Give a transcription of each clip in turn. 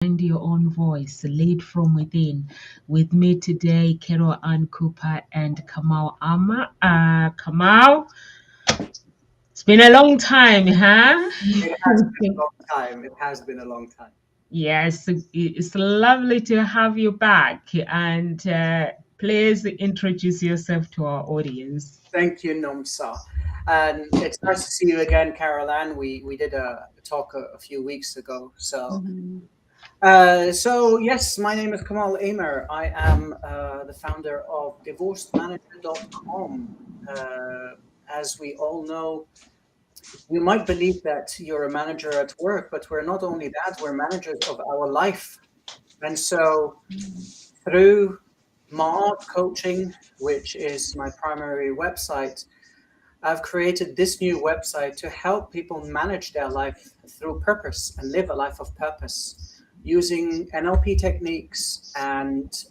Find your own voice, lead from within. With me today, Carol Ann Cooper and Kamal Ama. Kamal, it's been a long time, huh? It has been a long time. It has been a long time. Yes, it's lovely to have you back. And please introduce yourself to our audience. Thank you, Nomsa. And it's nice to see you again, Carol Ann. We did a talk a few weeks ago. Mhm. So yes, my name is Kamal Amer. I am the founder of divorcedmanager.com. As we all know, you might believe that you're a manager at work, but we're not only that, we're managers of our life. And so through Mart Coaching, which is my primary website, I've created this new website to help people manage their life through purpose and live a life of purpose using NLP techniques and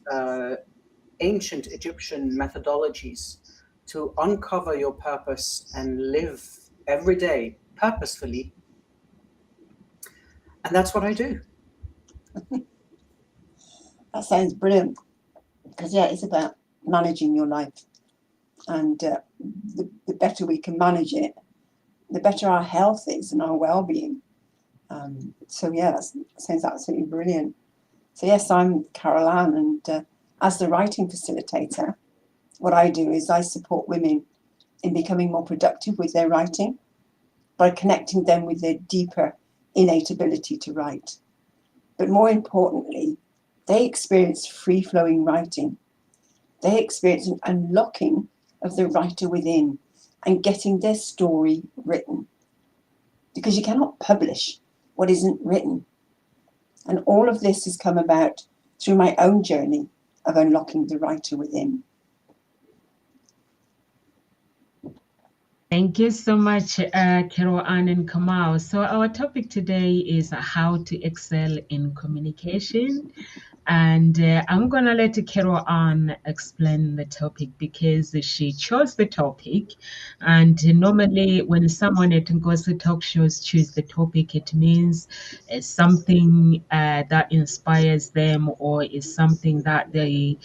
ancient Egyptian methodologies to uncover your purpose and live every day purposefully. And that's what I do. That sounds brilliant because, yeah, it's about managing your life. And the better we can manage it, the better our health is and our well-being. So, yeah, that sounds absolutely brilliant. So, yes, I'm Carol Ann, and as the writing facilitator, what I do is I support women in becoming more productive with their writing by connecting them with their deeper innate ability to write. But more importantly, they experience free-flowing writing. They experience an unlocking of the writer within and getting their story written. Because you cannot publish what isn't written. And all of this has come about through my own journey of unlocking the writer within. Thank you so much, Carol Ann and Kamal. So, our topic today is how to excel in communication. And I'm going to let Carol Ann explain the topic because she chose the topic. And normally, when someone at Ngozi Talk Shows choose the topic, it means it's something that inspires them or is something they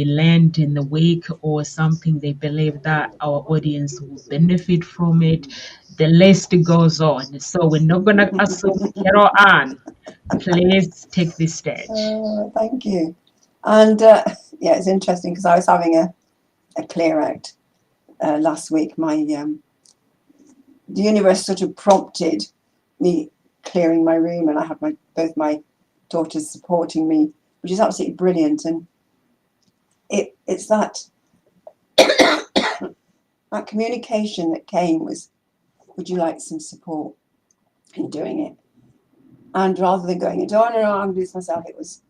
learned in the week or something they believe that our audience will benefit from it. The list goes on. So we're not going to assume. Carol Ann, please take the stage. Thank you. And yeah, it's interesting because I was having a clear out last week. The universe sort of prompted me clearing my room, and I had both my daughters supporting me, which is absolutely brilliant. And it's that that communication that came was, would you like some support in doing it? And rather than going, oh no, I'm going to do this myself, it was,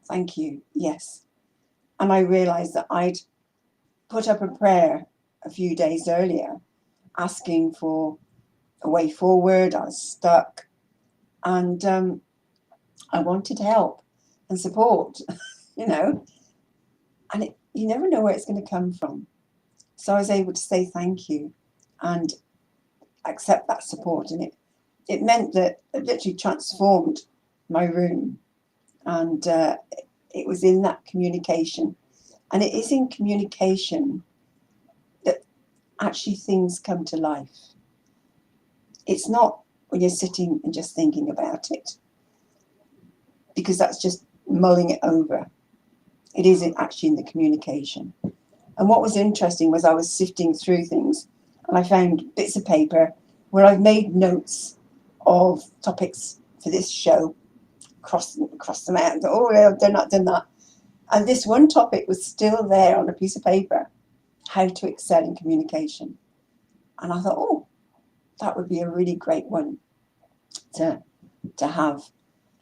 thank you, yes. And I realised that I'd put up a prayer a few days earlier asking for a way forward. I was stuck, and I wanted help and support, you know, and you never know where it's going to come from. So I was able to say thank you and accept that support, and it meant that it literally transformed my room, and it was in that communication, and it is in communication that actually things come to life. It's not when you're sitting and just thinking about it, because that's just mulling it over. It is actually in the communication. And what was interesting was I was sifting through things and I found bits of paper where I've made notes of topics for this show, cross them out, and thought, oh yeah, I've done that. And this one topic was still there on a piece of paper, how to excel in communication. And I thought, oh, that would be a really great one to have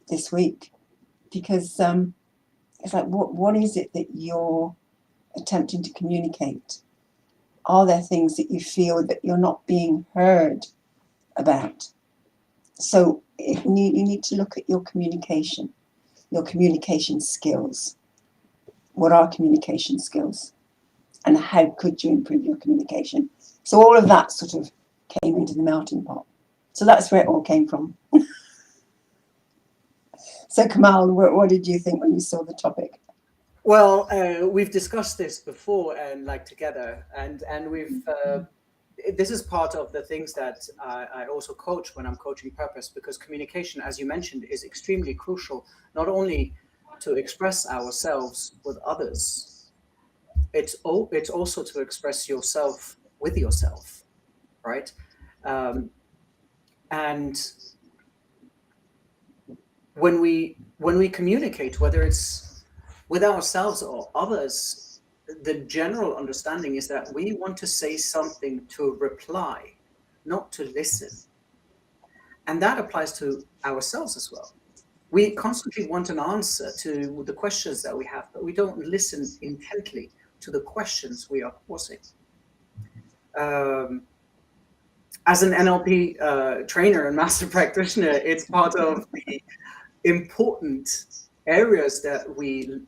this week, because it's like, what is it that you're attempting to communicate? Are there things that you feel that you're not being heard about? So you need to look at your communication skills. What are communication skills? And how could you improve your communication? So all of that sort of came into the melting pot. So that's where it all came from. So Kamal, what did you think when you saw the topic? Well, we've discussed this before and like together, and we've this is part of the things that I also coach when I'm coaching purpose, because communication, as you mentioned, is extremely crucial, not only to express ourselves with others, it's also to express yourself with yourself, right? And when we communicate, whether it's with ourselves or others, the general understanding is that we want to say something to reply, not to listen. And that applies to ourselves as well. We constantly want an answer to the questions that we have, but we don't listen intently to the questions we are posing. As an NLP trainer and master practitioner, it's part of the important areas that we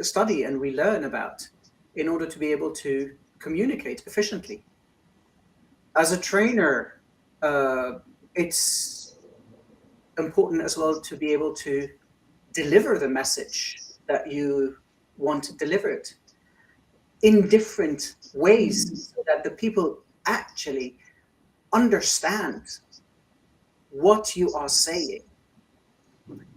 study and we learn about in order to be able to communicate efficiently. As a trainer, it's important as well to be able to deliver the message that you want delivered in different ways so that the people actually understand what you are saying.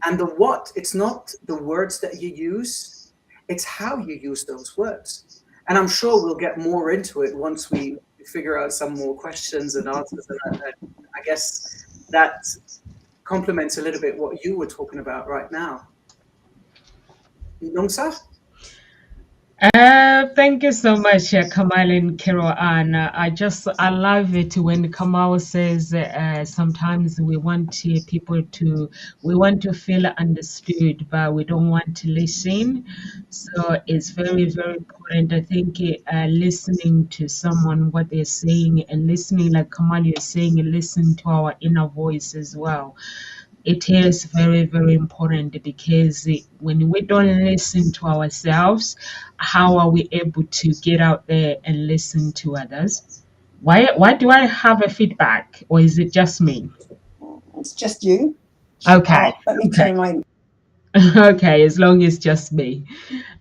And the what, it's not the words that you use, it's how you use those words. And I'm sure we'll get more into it once we figure out some more questions and answers. And I guess that complements a little bit what you were talking about right now. Nongsa? Thank you so much, Kamal and Kiro. And I love it when Kamal says sometimes we want we want to feel understood, but we don't want to listen. So it's very, very important. I think listening to someone, what they're saying, and listening, like Kamal is saying, and listen to our inner voice as well. It is very, very important, because when we don't listen to ourselves, how are we able to get out there and listen to others? Why do I have a feedback, or is it just me? It's just you. Okay. Let me turn my. Okay, as long as just me.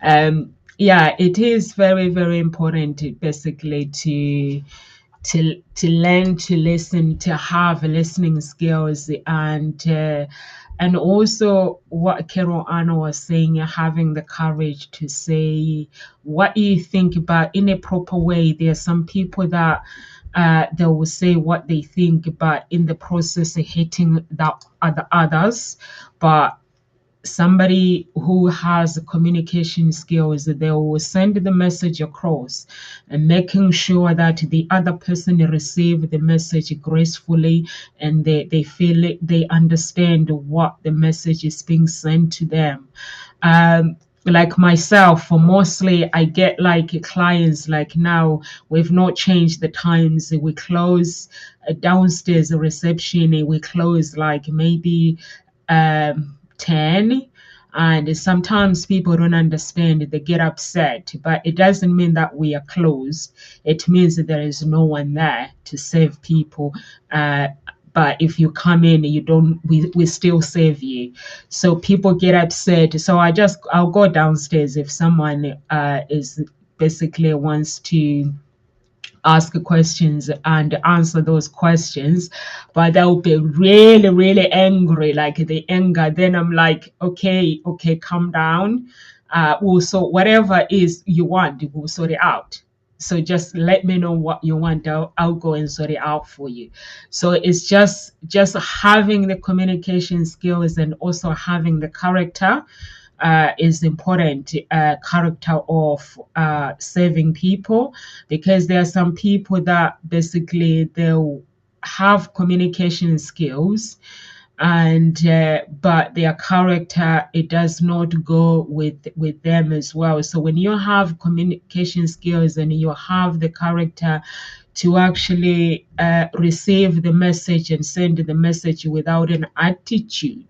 Yeah, it is very, very important, basically, to learn to listen, to have listening skills, and also what Carol Anna was saying, having the courage to say what you think about in a proper way. There are some people that they will say what they think, but in the process of hitting the others. But somebody who has communication skills, they will send the message across and making sure that the other person receive the message gracefully, and they feel it, they understand what the message is being sent to them. Like myself, for mostly I get like clients, like now we've not changed the times. We close downstairs reception, we close like maybe 10, and sometimes people don't understand, they get upset, but it doesn't mean that we are closed. It means that there is no one there to save people. But if you come in, you don't, we still save you. So people get upset, so I'll go downstairs if someone is basically wants to ask questions and answer those questions, but they'll be really, really angry, like the anger. Then I'm like, okay, calm down. We'll sort whatever is you want, we'll sort it out. So just let me know what you want. I'll go and sort it out for you. So it's just having the communication skills and also having the character is important, character of saving people, because there are some people that basically they'll have communication skills, and but their character, it does not go with them as well. So when you have communication skills and you have the character to actually receive the message and send the message without an attitude,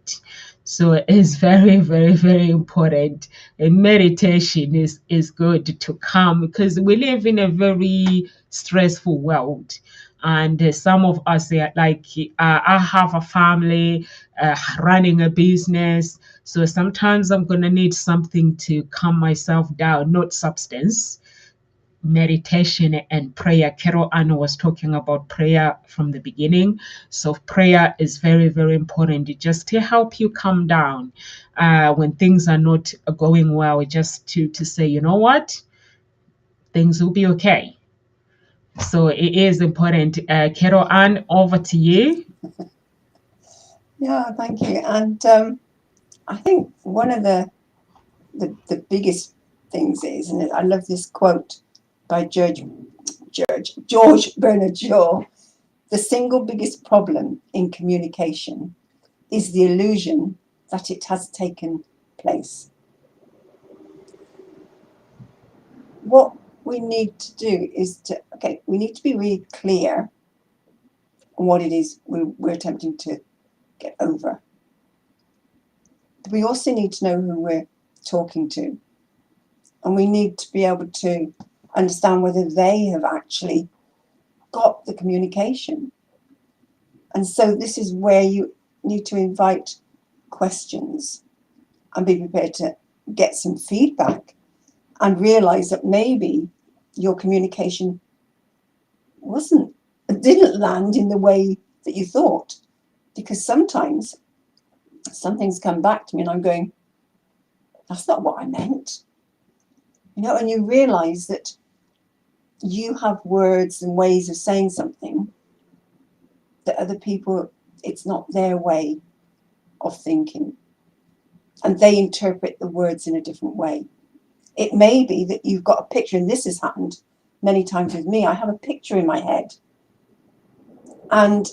so it's very, very, very important. And meditation is good to calm, because we live in a very stressful world. And some of us, like, I have a family, running a business. So sometimes I'm going to need something to calm myself down, not substance. Meditation and prayer. Carol Ann was talking about prayer from the beginning. So prayer is very, very important, just to help you calm down when things are not going well, just to say, you know what, things will be okay. So it is important. Carol Ann, over to you. Yeah, thank you. And I think one of the biggest things is, and I love this quote by George Bernard Shaw: the single biggest problem in communication is the illusion that it has taken place. What we need to do is we need to be really clear on what it is we're attempting to get over. We also need to know who we're talking to, and we need to be able to understand whether they have actually got the communication. And so this is where you need to invite questions and be prepared to get some feedback and realize that maybe your communication didn't land in the way that you thought. Because sometimes some things come back to me and I'm going, that's not what I meant. And you realize that you have words and ways of saying something that other people, it's not their way of thinking. And they interpret the words in a different way. It may be that you've got a picture, and this has happened many times with me. I have a picture in my head, and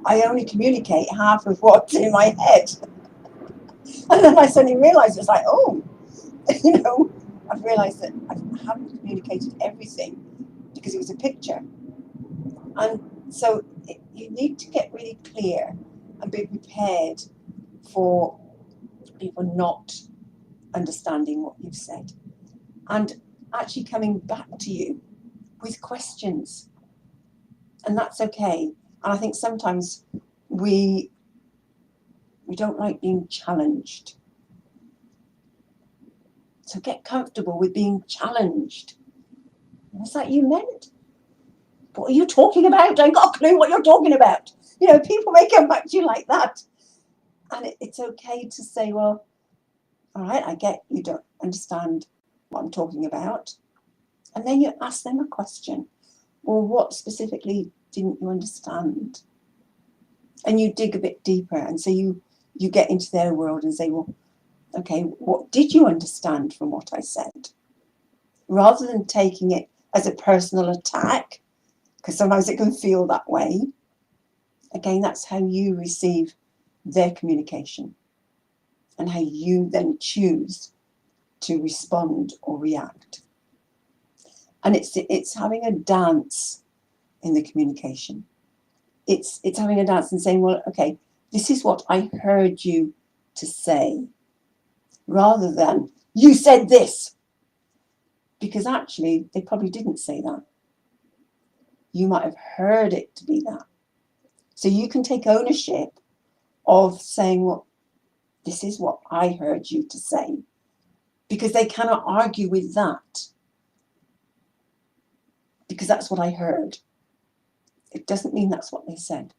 I only communicate half of what's in my head. And then I suddenly realized, it's like, oh, I've realized that I haven't communicated everything because it was a picture. And so you need to get really clear and be prepared for people not understanding what you've said and actually coming back to you with questions. And that's okay. And I think sometimes we don't like being challenged. So get comfortable with being challenged. What's that you meant? What are you talking about? I ain't got a clue what you're talking about. People may come back to you like that. And it's okay to say, well, all right, I get you don't understand what I'm talking about. And then you ask them a question. Well, what specifically didn't you understand? And you dig a bit deeper. And so you get into their world and say, well, okay, what did you understand from what I said? Rather than taking it as a personal attack, because sometimes it can feel that way. Again, that's how you receive their communication and how you then choose to respond or react. And it's having a dance in the communication. It's having a dance and saying, well, okay, this is what I heard you to say, rather than you said this. Because actually, they probably didn't say that. You might have heard it to be that. So you can take ownership of saying, well, this is what I heard you to say. Because they cannot argue with that. Because that's what I heard. It doesn't mean that's what they said.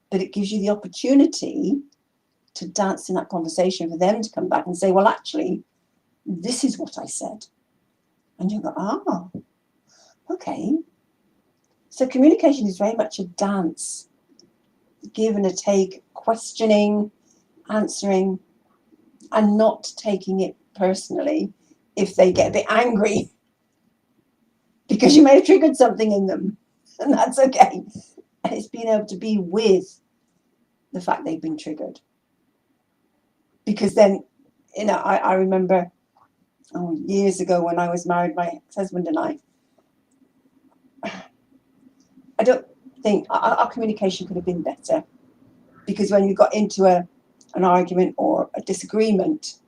But it gives you the opportunity to dance in that conversation for them to come back and say, well, actually, this is what I said. And you go, okay. So communication is very much a dance. Give and a take, questioning, answering, and not taking it personally if they get a bit angry because you may have triggered something in them, and that's okay. And it's being able to be with the fact they've been triggered. Because then, I remember years ago when I was married, my ex-husband and I don't think our communication could have been better, because when you got into an argument or a disagreement,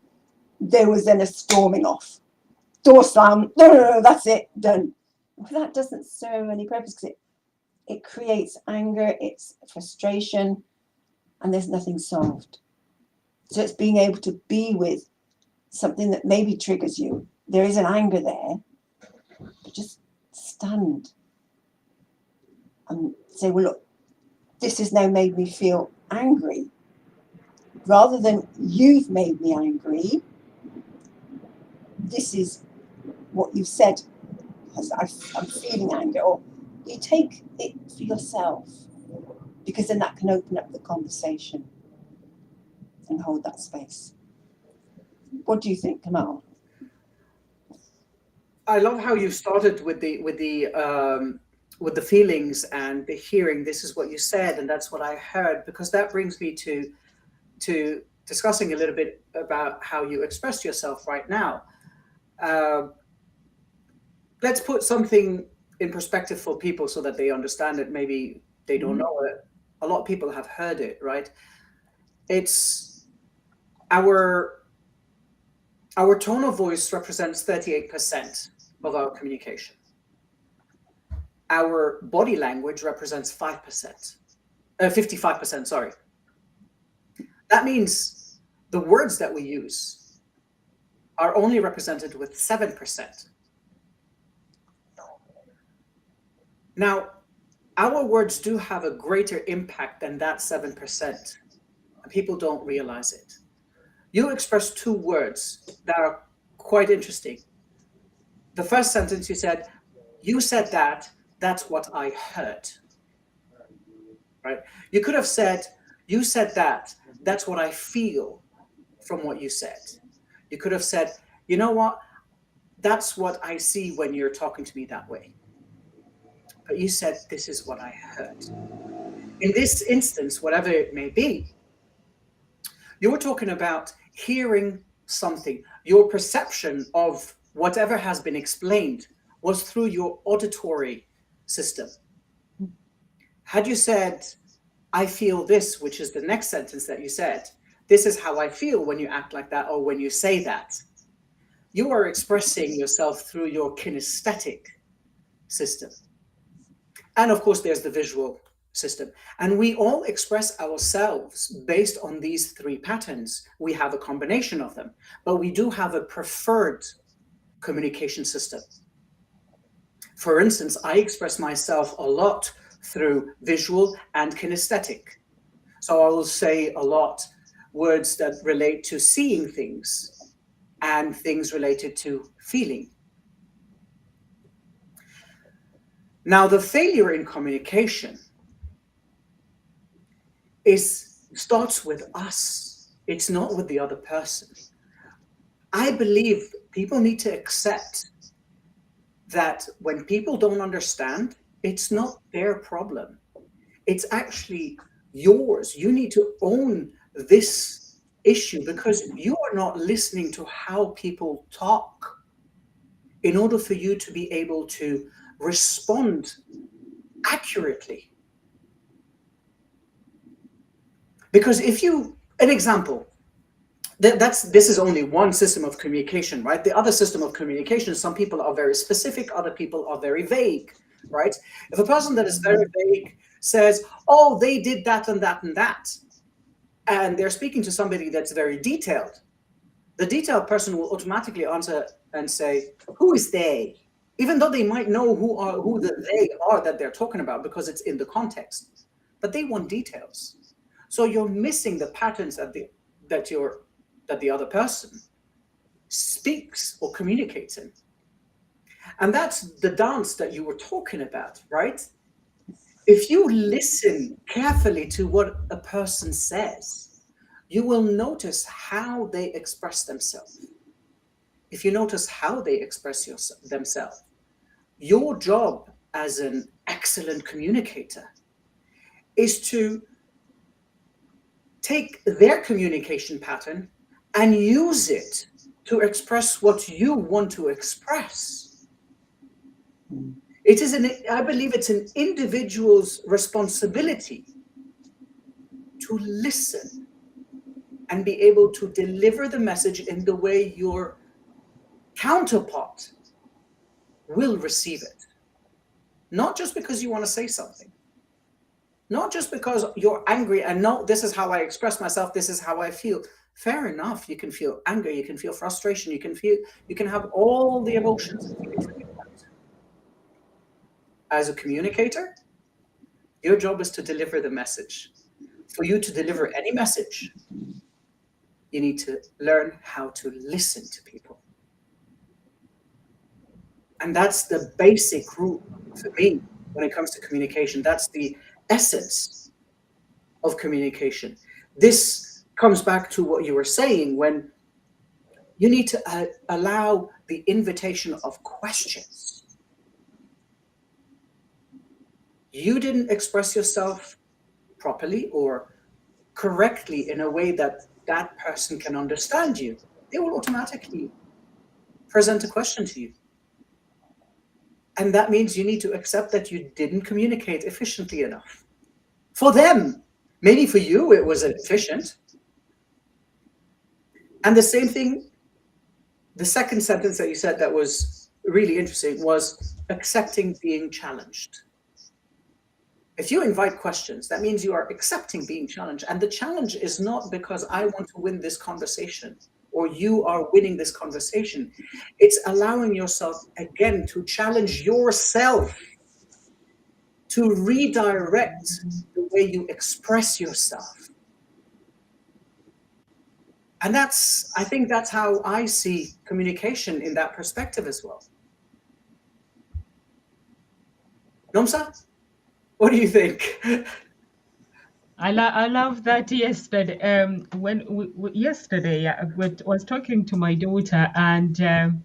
there was then a storming off. Door slam, no, that's it, done. Well, that doesn't serve any purpose, because it creates anger, it's frustration, and there's nothing solved. So it's being able to be with something that maybe triggers you. There is an anger there, but just stand and say, well, look, this has now made me feel angry. Rather than you've made me angry, this is what you've said. I'm feeling anger. Or you take it for yourself, because then that can open up the conversation and hold that space. What do you think, Kamal? I love how you started with the feelings and the hearing. This is what you said, and that's what I heard, because that brings me to discussing a little bit about how you expressed yourself right now. Let's put something in perspective for people so that they understand it. Maybe they don't know it. A lot of people have heard it, right? It's our tone of voice represents 38% of our communication. Our body language represents 5%, 55%, sorry. That means the words that we use are only represented with 7%. Now, our words do have a greater impact than that 7%. People don't realize it. You expressed two words that are quite interesting. The first sentence you said that, that's what I heard. Right? You could have said, you said that, that's what I feel from what you said. You could have said, you know what, that's what I see when you're talking to me that way. But you said, this is what I heard. In this instance, whatever it may be, you're talking about hearing something. Your perception of whatever has been explained was through your auditory system. Had you said, I feel this, which is the next sentence that you said, this is how I feel when you act like that or when you say that, you are expressing yourself through your kinesthetic system. And of course, there's the visual system. And we all express ourselves based on these three patterns. We have a combination of them, but we do have a preferred communication system. For instance, I express myself a lot through visual and kinesthetic. So I will say a lot words that relate to seeing things and things related to feeling. Now, the failure in communication starts with us. It's not with the other person. I believe people need to accept that when people don't understand, it's not their problem. It's actually yours. You need to own this issue because you are not listening to how people talk in order for you to be able to respond accurately. Because an example, this is only one system of communication, right? The other system of communication, some people are very specific, other people are very vague, right? If a person that is very vague says, oh, they did that and that and that, and they're speaking to somebody that's very detailed, the detailed person will automatically answer and say, who is they? Even though they might know who the they are that they're talking about because it's in the context, but they want details. So you're missing the patterns that the other person speaks or communicates in. And that's the dance that you were talking about, right? If you listen carefully to what a person says, you will notice how they express themselves. If you notice how they express themselves, your job as an excellent communicator is to take their communication pattern and use it to express what you want to express. I believe it's an individual's responsibility to listen and be able to deliver the message in the way your counterpart will receive it. Not just because you want to say something, not just because you're angry and no, this is how I express myself, this is how I feel. Fair enough. You can feel anger, you can feel frustration, you can have all the emotions and feelings that you want. As a communicator, your job is to deliver the message. For you to deliver any message, you need to learn how to listen to people. And that's the basic rule for me when it comes to communication. That's the essence of communication. This comes back to what you were saying when you need to allow the invitation of questions. You didn't express yourself properly or correctly in a way that that person can understand you. They will automatically present a question to you. And that means you need to accept that you didn't communicate efficiently enough. For them, maybe for you, it was efficient. And the same thing, the second sentence that you said that was really interesting was accepting being challenged. If you invite questions, that means you are accepting being challenged. And the challenge is not because I want to win this conversation or you are winning this conversation. It's allowing yourself, again, to challenge yourself, to redirect the way you express yourself. And I think that's how I see communication in that perspective as well. Nomsa, what do you think? I love that. Yesterday, yesterday I was talking to my daughter, and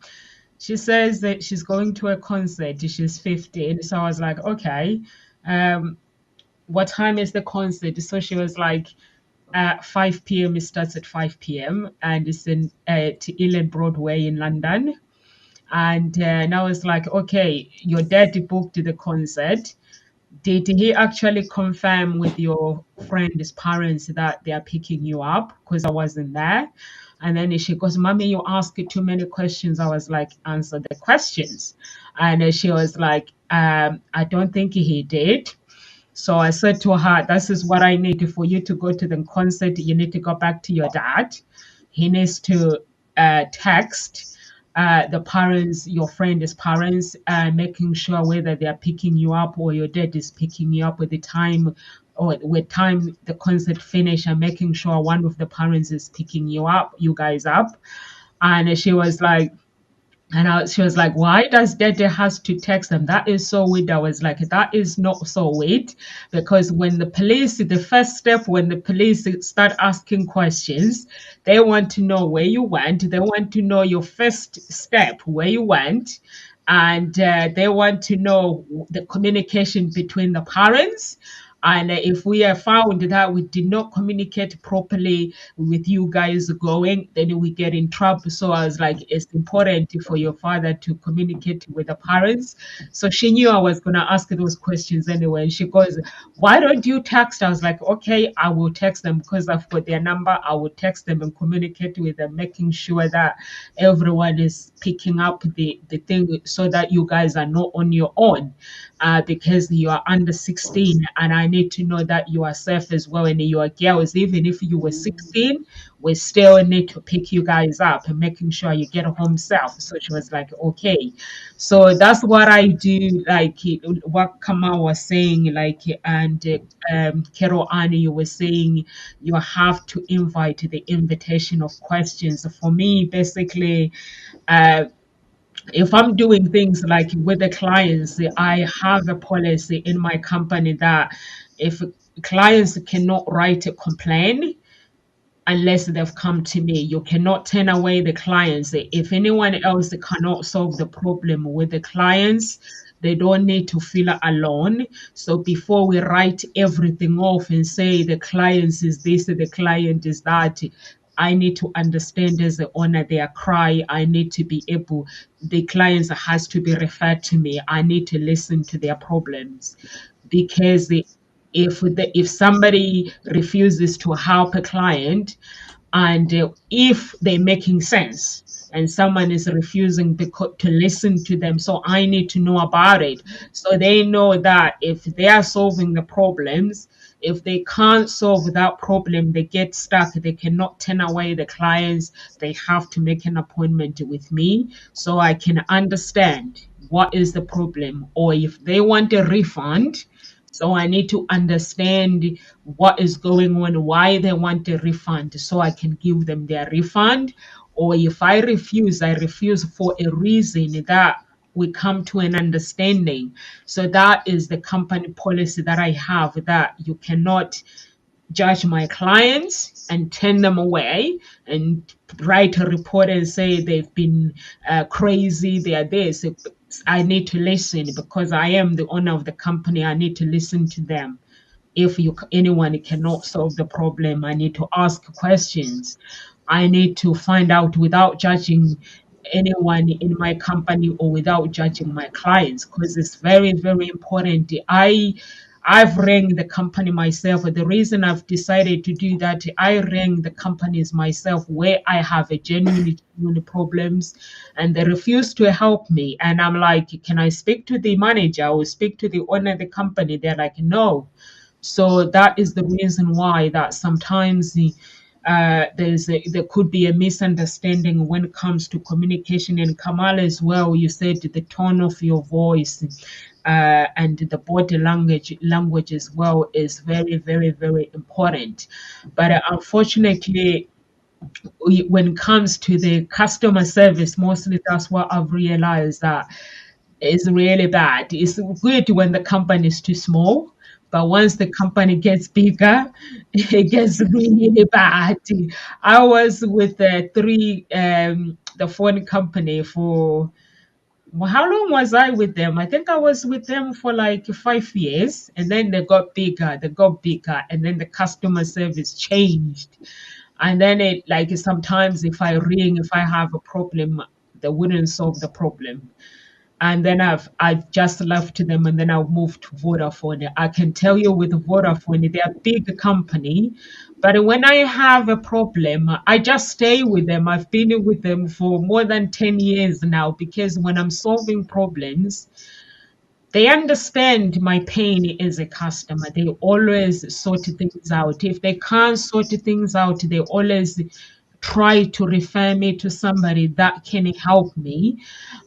she says that she's going to a concert. She's 15, so I was like, okay, what time is the concert? So she was like, 5 p.m. It starts at 5 p.m. and it's in to Ealing Broadway in London. And I was like, okay, your dad booked the concert. Did he actually confirm with your friend's parents that they are picking you up? Because I wasn't there. And then she goes, Mommy, you ask too many questions. I was like, answer the questions. And she was like, I don't think he did. So I said to her, this is what I need for you to go to the concert. You need to go back to your dad. He needs to text the parents, your friend's parents, making sure whether they are picking you up or your dad is picking you up with the time or with time the concert finish, and making sure one of the parents is picking you guys up. And she was like, she was like, why does Dede has to text them? That is so weird. I was like, that is not so weird, because when the first step, when the police start asking questions, they want to know where you went. They want to know your first step, where you went. And they want to know the communication between the parents. And if we have found that we did not communicate properly with you guys going, then we get in trouble. So I was like, it's important for your father to communicate with the parents. So she knew I was going to ask those questions anyway. And she goes, why don't you text? I was like, okay, I will text them because I've got their number. I will text them and communicate with them, making sure that everyone is picking up the thing so that you guys are not on your own. Because you are under 16, and I need to know that you are safe as well. And you are girls, even if you were 16, we still need to pick you guys up and making sure you get home safe. So she was like, okay. So that's what I do, like what Kama was saying, like, and Kero Ani, you were saying you have to invite the invitation of questions. For me, basically, if I'm doing things like with the clients, I have a policy in my company that if clients cannot write a complaint unless they've come to me, you cannot turn away the clients. If anyone else cannot solve the problem with the clients, they don't need to feel alone. So before we write everything off and say the clients is this, the client is that, I need to understand as the owner their cry. I need to be able, the clients has to be referred to me. I need to listen to their problems, because if somebody refuses to help a client, and if they're making sense, and someone is refusing to listen to them. So I need to know about it. So they know that if they are solving the problems, if they can't solve that problem, they get stuck. They cannot turn away the clients. They have to make an appointment with me so I can understand what is the problem. Or if they want a refund, so I need to understand what is going on, why they want a refund, so I can give them their refund. Or if I refuse for a reason that we come to an understanding. So that is the company policy that I have, that you cannot judge my clients and turn them away and write a report and say they've been crazy, they are this. I need to listen because I am the owner of the company. I need to listen to them. If anyone cannot solve the problem, I need to ask questions. I need to find out without judging anyone in my company or without judging my clients, because it's very, very important. I've rang the company myself. The reason I've decided to do that, I rang the companies myself where I have a genuine problems, and they refuse to help me. And I'm like, can I speak to the manager or speak to the owner of the company? They're like, no. So that is the reason why that sometimes there could be a misunderstanding when it comes to communication. And Kamal, as well, you said the tone of your voice and the body language as well is very, very, very important. But unfortunately, when it comes to the customer service, mostly that's what I've realized, that is really bad. It's good when the company is too small, but once the company gets bigger, it gets really bad. I was with the phone company for, well, how long was I with them? I think I was with them for like 5 years, and then they got bigger, and then the customer service changed. And then it, like, sometimes if if I have a problem, they wouldn't solve the problem. And then I've just left them, and then I've moved to Vodafone. I can tell you, with Vodafone, they're a big company, but when I have a problem, I just stay with them. I've been with them for more than 10 years now, because when I'm solving problems, they understand my pain as a customer. They always sort things out. If they can't sort things out, they always try to refer me to somebody that can help me.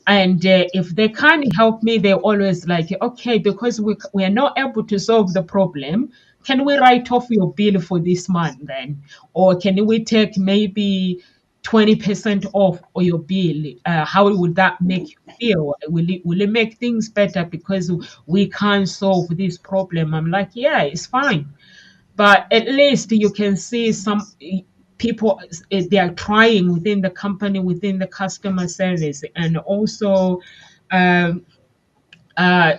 And if they can't help me, they're always like, okay, because we are not able to solve the problem, can we write off your bill for this month then? Or can we take maybe 20% off or your bill? How would that make you feel? Will it make things better because we can't solve this problem? I'm like, yeah, it's fine. But at least you can see some people, they are trying within the company, within the customer service. And also, um, uh,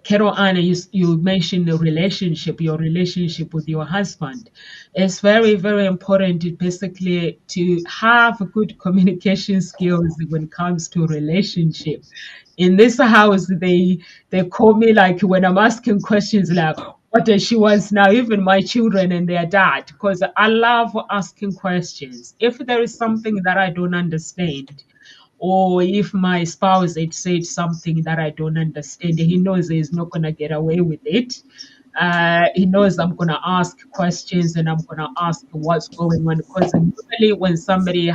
Carol Anna, you mentioned your relationship with your husband. It's very, very important basically to have good communication skills when it comes to relationship. In this house, they call me, like, when I'm asking questions like, what does she wants now? Even my children and their dad, because I love asking questions. If there is something that I don't understand, or if my spouse had said something that I don't understand, he knows he's not going to get away with it. He knows I'm going to ask questions, and I'm going to ask what's going on. Because usually when somebody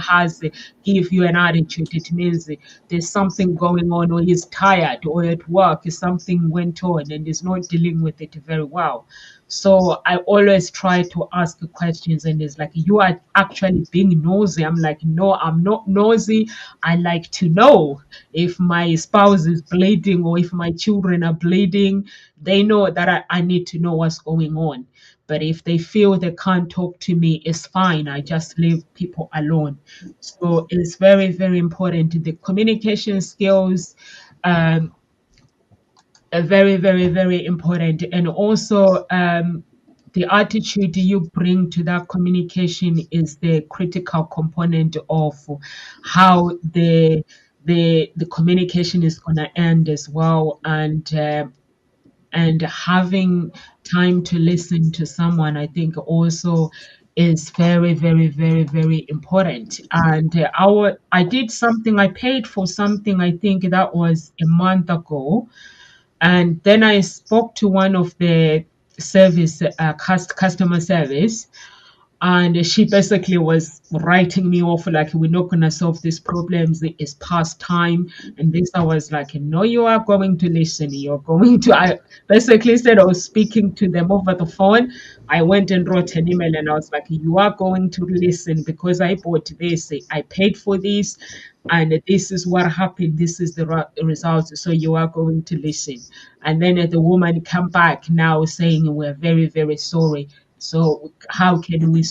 give you an attitude, it means there's something going on, or he's tired, or at work something went on and he's not dealing with it very well. So I always try to ask questions, and it's like, you are actually being nosy. I'm like, no, I'm not nosy. I like to know if my spouse is bleeding or if my children are bleeding. They know that I need to know what's going on. But if they feel they can't talk to me, it's fine. I just leave people alone. So it's very, very important. The communication skills, um, are very, very, very important. And also, the attitude you bring to that communication is the critical component of how the communication is going to end as well. And having time to listen to someone, I think, also is very, very, very, very important. And I did something. I paid for something. I think that was a month ago, and then I spoke to one of the service customer service, and she basically was writing me off like, we're not going to solve these problems, it's past time. And this, I was like, no, you are going to listen, you're going to, I basically said, I was speaking to them over the phone. I went and wrote an email and I was like, you are going to listen because I bought this, I paid for this, and this is what happened, this is the result, so you are going to listen. And then the woman come back now saying, we're very, very sorry, so how can we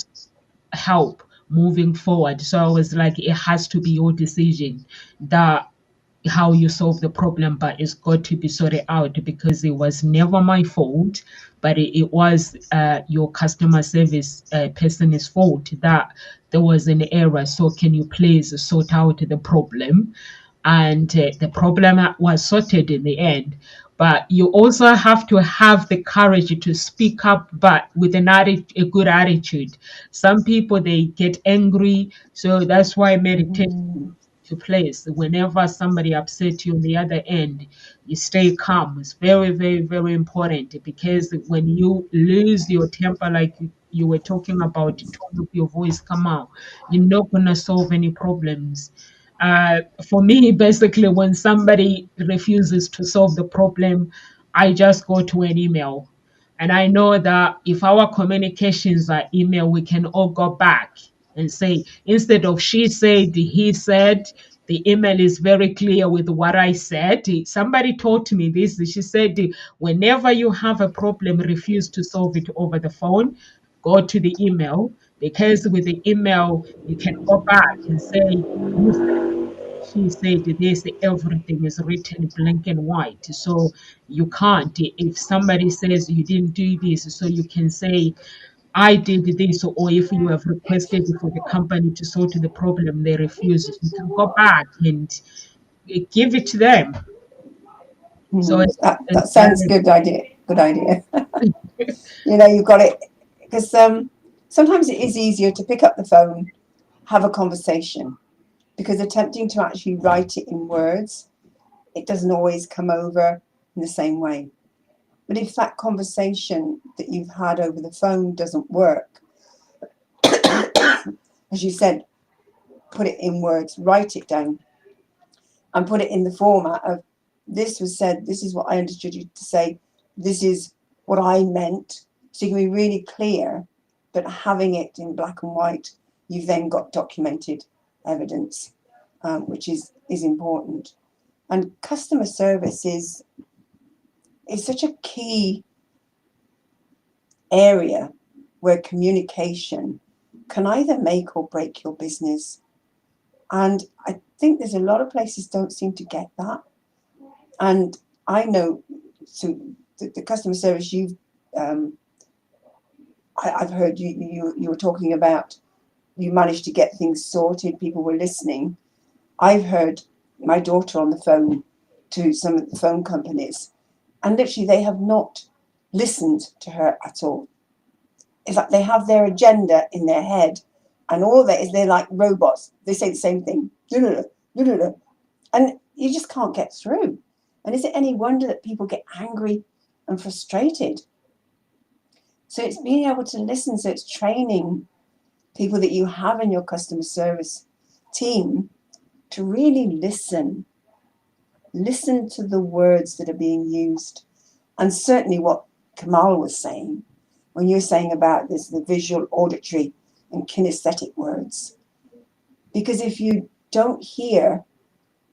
help moving forward? So I was like, it has to be your decision that how you solve the problem, but it's got to be sorted out because it was never my fault, but it was your customer service person's fault that there was an error. So can you please sort out the problem? And the problem was sorted in the end. But you also have to have the courage to speak up, but with a good attitude. Some people, they get angry, so that's why meditation to place. Whenever somebody upset you on the other end, you stay calm. It's very, very, very important, because when you lose your temper, like you were talking about, tone of your voice come out, you're not gonna solve any problems. For me, basically, when somebody refuses to solve the problem, I just go to an email. And I know that if our communications are email, we can all go back and say, instead of she said, he said, the email is very clear with what I said. Somebody taught me this. She said, whenever you have a problem, refuse to solve it over the phone, go to the email, because with the email, you can go back and say, you said, she said this, everything is written black and white. So you can't, if somebody says you didn't do this, so you can say, I did this, or if you have requested for the company to sort the problem, they refuse, you can go back and give it to them. So That it's sounds good idea. Good idea. You've got it, because sometimes it is easier to pick up the phone, have a conversation, because attempting to actually write it in words, it doesn't always come over in the same way. But if that conversation that you've had over the phone doesn't work, as you said, put it in words, write it down, and put it in the format of, this was said, this is what I understood you to say, this is what I meant. So you can be really clear, but having it in black and white, you've then got documented evidence, which is important. And customer service is such a key area where communication can either make or break your business. And I think there's a lot of places don't seem to get that. And I know, so the customer service I've heard you were talking about, you managed to get things sorted, people were listening. I've heard my daughter on the phone to some of the phone companies, and literally they have not listened to her at all. In fact, they have their agenda in their head, and all that is, they're like robots. They say the same thing, and you just can't get through. And is it any wonder that people get angry and frustrated? So it's being able to listen. So it's training people that you have in your customer service team to really listen to the words that are being used. And certainly what Kamal was saying, when you're saying about this, the visual, auditory, and kinesthetic words. Because if you don't hear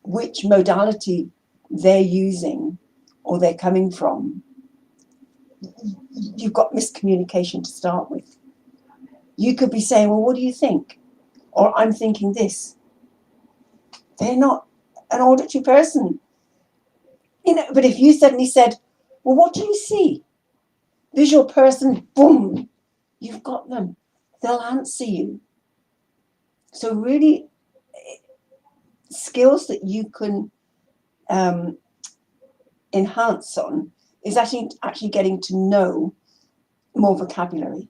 which modality they're using or they're coming from, you've got miscommunication to start with. You could be saying, well, what do you think? Or I'm thinking this. They're not an auditory person. But if you suddenly said, well, what do you see? Visual person, boom, you've got them. They'll answer you. So really, skills that you can enhance on is actually getting to know more vocabulary,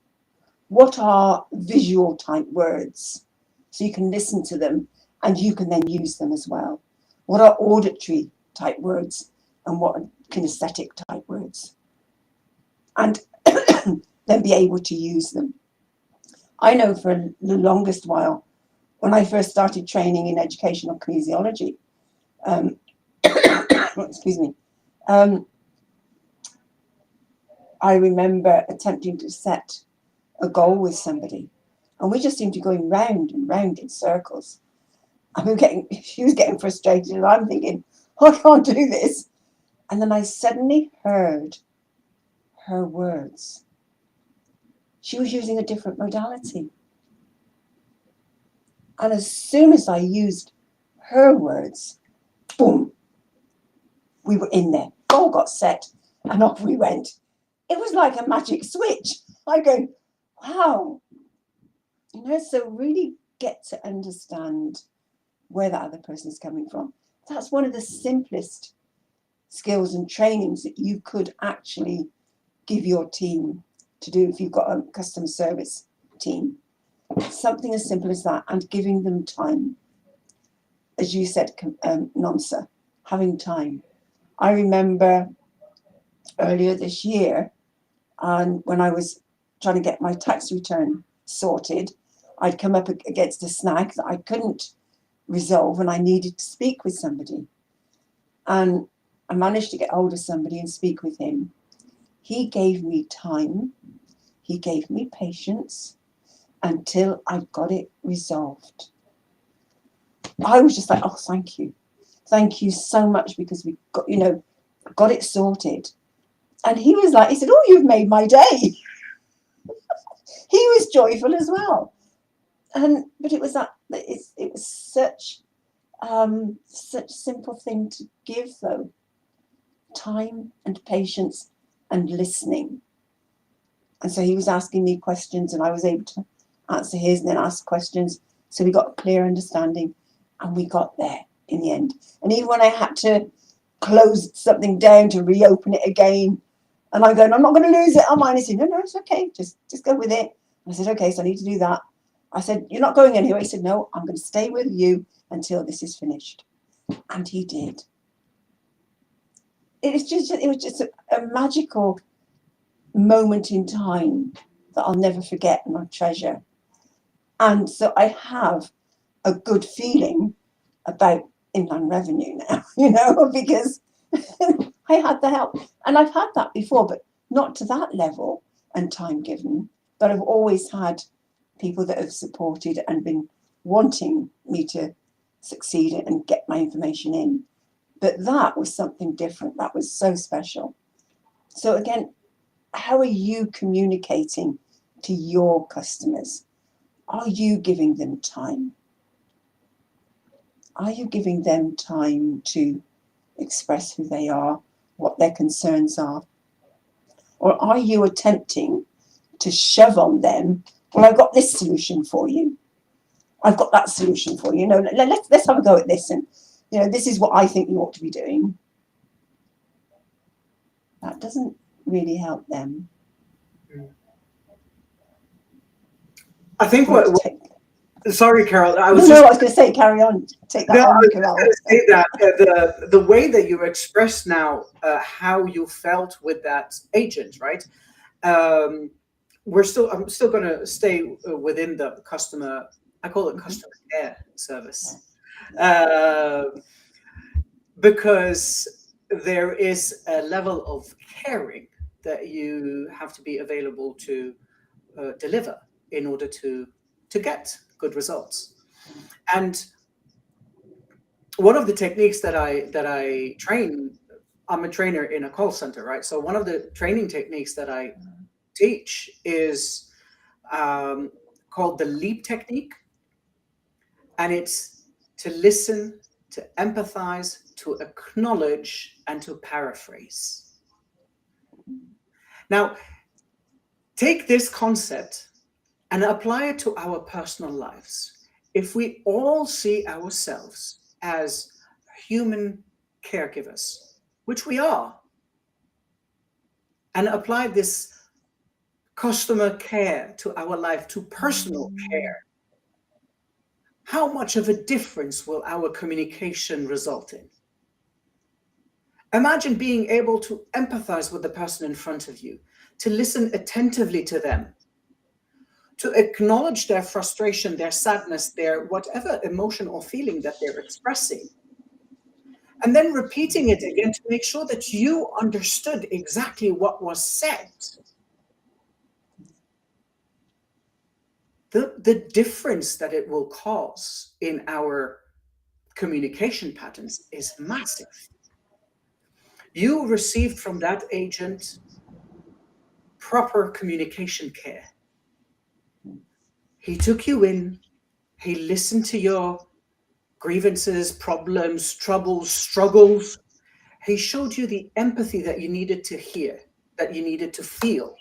what are visual type words? So you can listen to them and you can then use them as well. What are auditory type words and what are kinesthetic type words? And then be able to use them. I know for the longest while, when I first started training in educational kinesiology, excuse me, I remember attempting to set a goal with somebody, and we just seemed to going round and round in circles. She was getting frustrated, and I'm thinking, I can't do this. And then I suddenly heard her words. She was using a different modality. And as soon as I used her words, boom, we were in there. Goal got set, and off we went. It was like a magic switch. I go, wow. So really get to understand where that other person's coming from. That's one of the simplest skills and trainings that you could actually give your team to do if you've got a customer service team. Something as simple as that, and giving them time. As you said, Nonsa, having time. I remember earlier this year, and when I was trying to get my tax return sorted, I'd come up against a snag that I couldn't resolve, and I needed to speak with somebody. And I managed to get hold of somebody and speak with him. He gave me time. He gave me patience until I got it resolved. I was just like, oh, thank you. Thank you so much, because we got it sorted. And he said, oh, you've made my day. He was joyful as well. But it was such simple thing to give, though. Time and patience and listening. And so he was asking me questions, and I was able to answer his and then ask questions. So we got a clear understanding, and we got there in the end. And even when I had to close something down to reopen it again, and I'm going, I'm not going to lose it, am I? And he said, no, it's okay. Just go with it. And I said, okay, so I need to do that. I said, you're not going anywhere. He said, no, I'm going to stay with you until this is finished. And he did. It was just a magical moment in time that I'll never forget and I'll treasure. And so I have a good feeling about inland revenue now, because I had the help. And I've had that before, but not to that level and time given. But I've always had people that have supported and been wanting me to succeed and get my information in. But that was something different. That was so special. So again, how are you communicating to your customers? Are you giving them time? Are you giving them time to express who they are, what their concerns are? Or are you attempting to shove on them, well, I've got this solution for you. I've got that solution for you. Let's have a go at this. And, this is what I think you ought to be doing. That doesn't really help them. I think sorry, Carol. I was going to say, carry on. Take that on, Carol. I was going to say that the way that you express now how you felt with that agent, right? I'm still going to stay within the customer. I call it customer care service, because there is a level of caring that you have to be available to deliver in order to get good results. And one of the techniques that I train, I'm a trainer in a call center, right? So one of the training techniques that I teach is called the LEAP technique. And it's to listen, to empathize, to acknowledge, and to paraphrase. Now, take this concept and apply it to our personal lives. If we all see ourselves as human caregivers, which we are, and apply this customer care to our life, to personal care, how much of a difference will our communication result in? Imagine being able to empathize with the person in front of you, to listen attentively to them, to acknowledge their frustration, their sadness, their whatever emotion or feeling that they're expressing, and then repeating it again to make sure that you understood exactly what was said. The difference that it will cause in our communication patterns is massive. You received from that agent proper communication care. He took you in, he listened to your grievances, problems, troubles, struggles. He showed you the empathy that you needed to hear, that you needed to feel.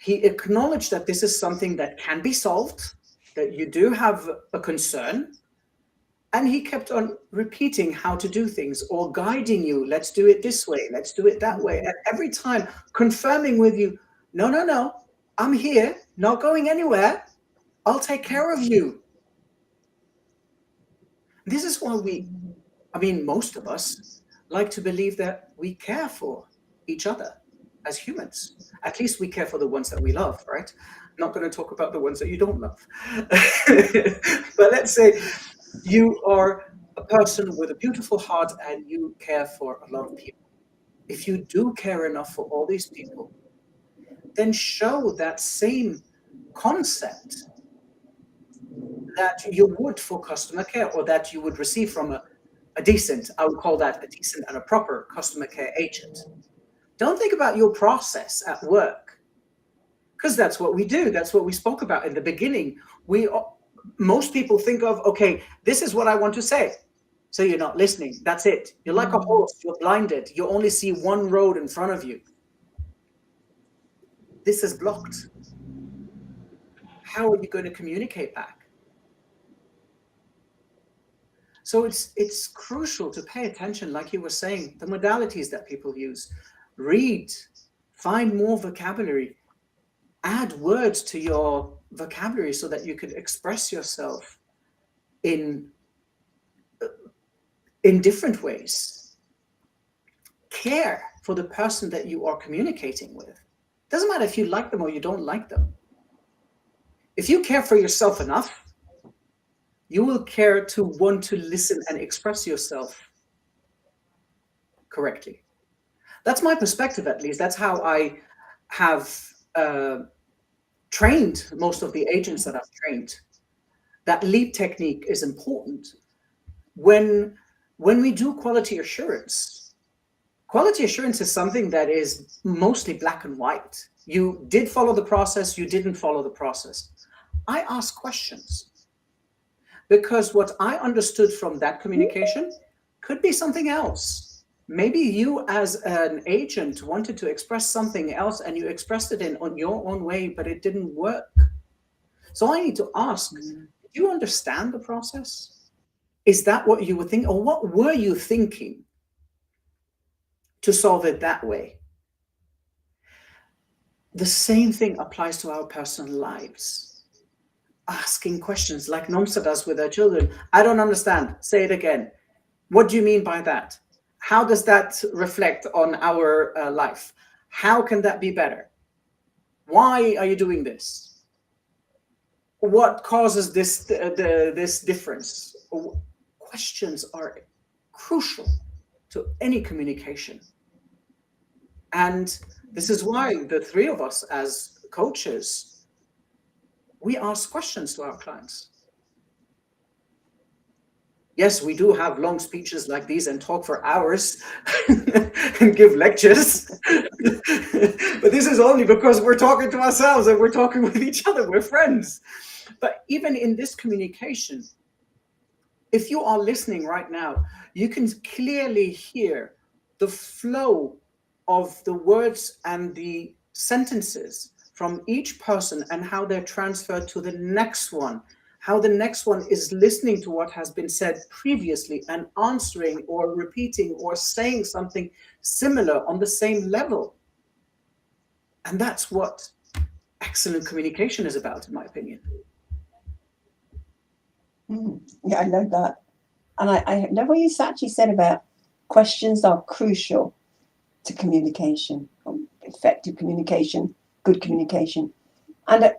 He acknowledged that this is something that can be solved, that you do have a concern, and he kept on repeating how to do things or guiding you. Let's do it this way. Let's do it that way. And every time confirming with you, no, I'm here, not going anywhere. I'll take care of you. This is why most of us like to believe that we care for each other as humans. At least we care for the ones that we love, right? I'm not going to talk about the ones that you don't love. But let's say you are a person with a beautiful heart and you care for a lot of people. If you do care enough for all these people, then show that same concept that you would for customer care, or that you would receive from a decent, I would call that a decent and a proper customer care agent. Don't think about your process at work, because that's what we do. That's what we spoke about in the beginning. Most people think of, okay, this is what I want to say. So you're not listening. That's it. You're like a horse. You're blinded. You only see one road in front of you. This is blocked. How are you going to communicate back? So it's crucial to pay attention, like you were saying, the modalities that people use. Read, find more vocabulary, add words to your vocabulary so that you can express yourself in different ways. Care for the person that you are communicating with. Doesn't matter if you like them or you don't like them. If you care for yourself enough, you will care to want to listen and express yourself correctly. That's my perspective, at least. That's how I have trained most of the agents that I've trained. That leap technique is important. When we do quality assurance is something that is mostly black and white. You did follow the process, you didn't follow the process. I ask questions, because what I understood from that communication could be something else. Maybe you as an agent wanted to express something else and you expressed it on your own way, but it didn't work. So I need to ask, do you understand the process? Is that what you would think, or what were you thinking to solve it that way? The same thing applies to our personal lives. Asking questions like Nomsa does with her children. I don't understand. Say it again. What do you mean by that? How does that reflect on our life? How can that be better? Why are you doing this? What causes this difference? Questions are crucial to any communication. And this is why the three of us as coaches, we ask questions to our clients. Yes, we do have long speeches like these and talk for hours and give lectures. But this is only because we're talking to ourselves and we're talking with each other. We're friends. But even in this communication, if you are listening right now, you can clearly hear the flow of the words and the sentences from each person and how they're transferred to the next one, how the next one is listening to what has been said previously and answering or repeating or saying something similar on the same level. And that's what excellent communication is about, in my opinion. Yeah, I love that. And I love what you actually said about questions are crucial to communication, effective communication, good communication. And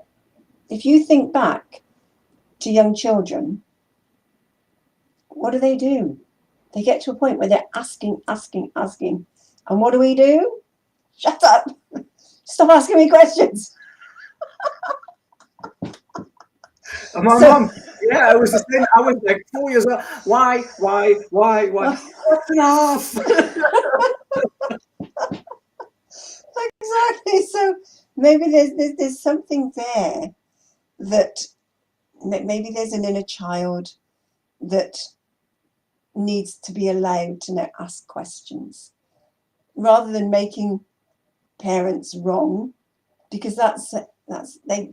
if you think back to young children, what do? They get to a point where they're asking. And what do? Shut up. Stop asking me questions. And my mum, yeah, it was the same. I was like 4 years old. Why? That's enough. Exactly. So maybe there's something there that maybe there's an inner child that needs to be allowed to ask questions rather than making parents wrong, because that's they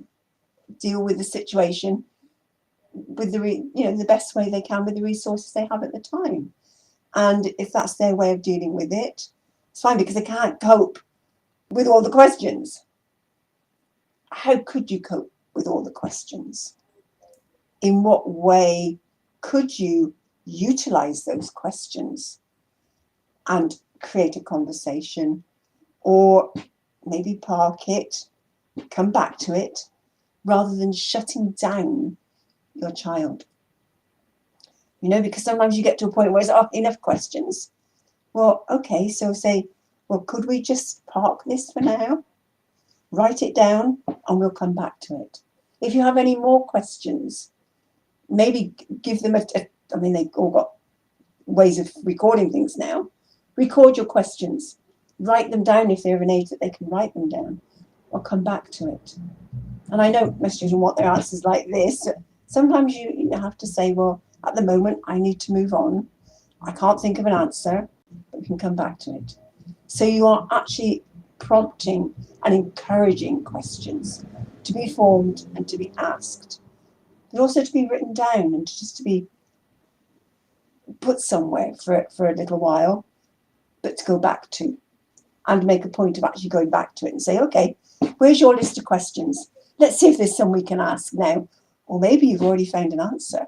deal with the situation with the best way they can with the resources they have at the time. And if that's their way of dealing with it, it's fine, because they can't cope with all the questions. How could you cope with all the questions? In what way could you utilize those questions and create a conversation, or maybe park it, come back to it, rather than shutting down your child? Because sometimes you get to a point where it's enough questions. Well, okay, so say, well, could we just park this for now? Write it down and we'll come back to it. If you have any more questions, maybe give them they've all got ways of recording things now. Record your questions. Write them down if they're of an age that they can write them down, or come back to it. And I know most children want their answers like this. Sometimes you have to say, well, at the moment, I need to move on. I can't think of an answer, but we can come back to it. So you are actually prompting and encouraging questions to be formed and to be asked, but also to be written down and just to be put somewhere for a little while, but to go back to, and make a point of actually going back to it and say, okay, where's your list of questions? Let's see if there's some we can ask now. Or maybe you've already found an answer,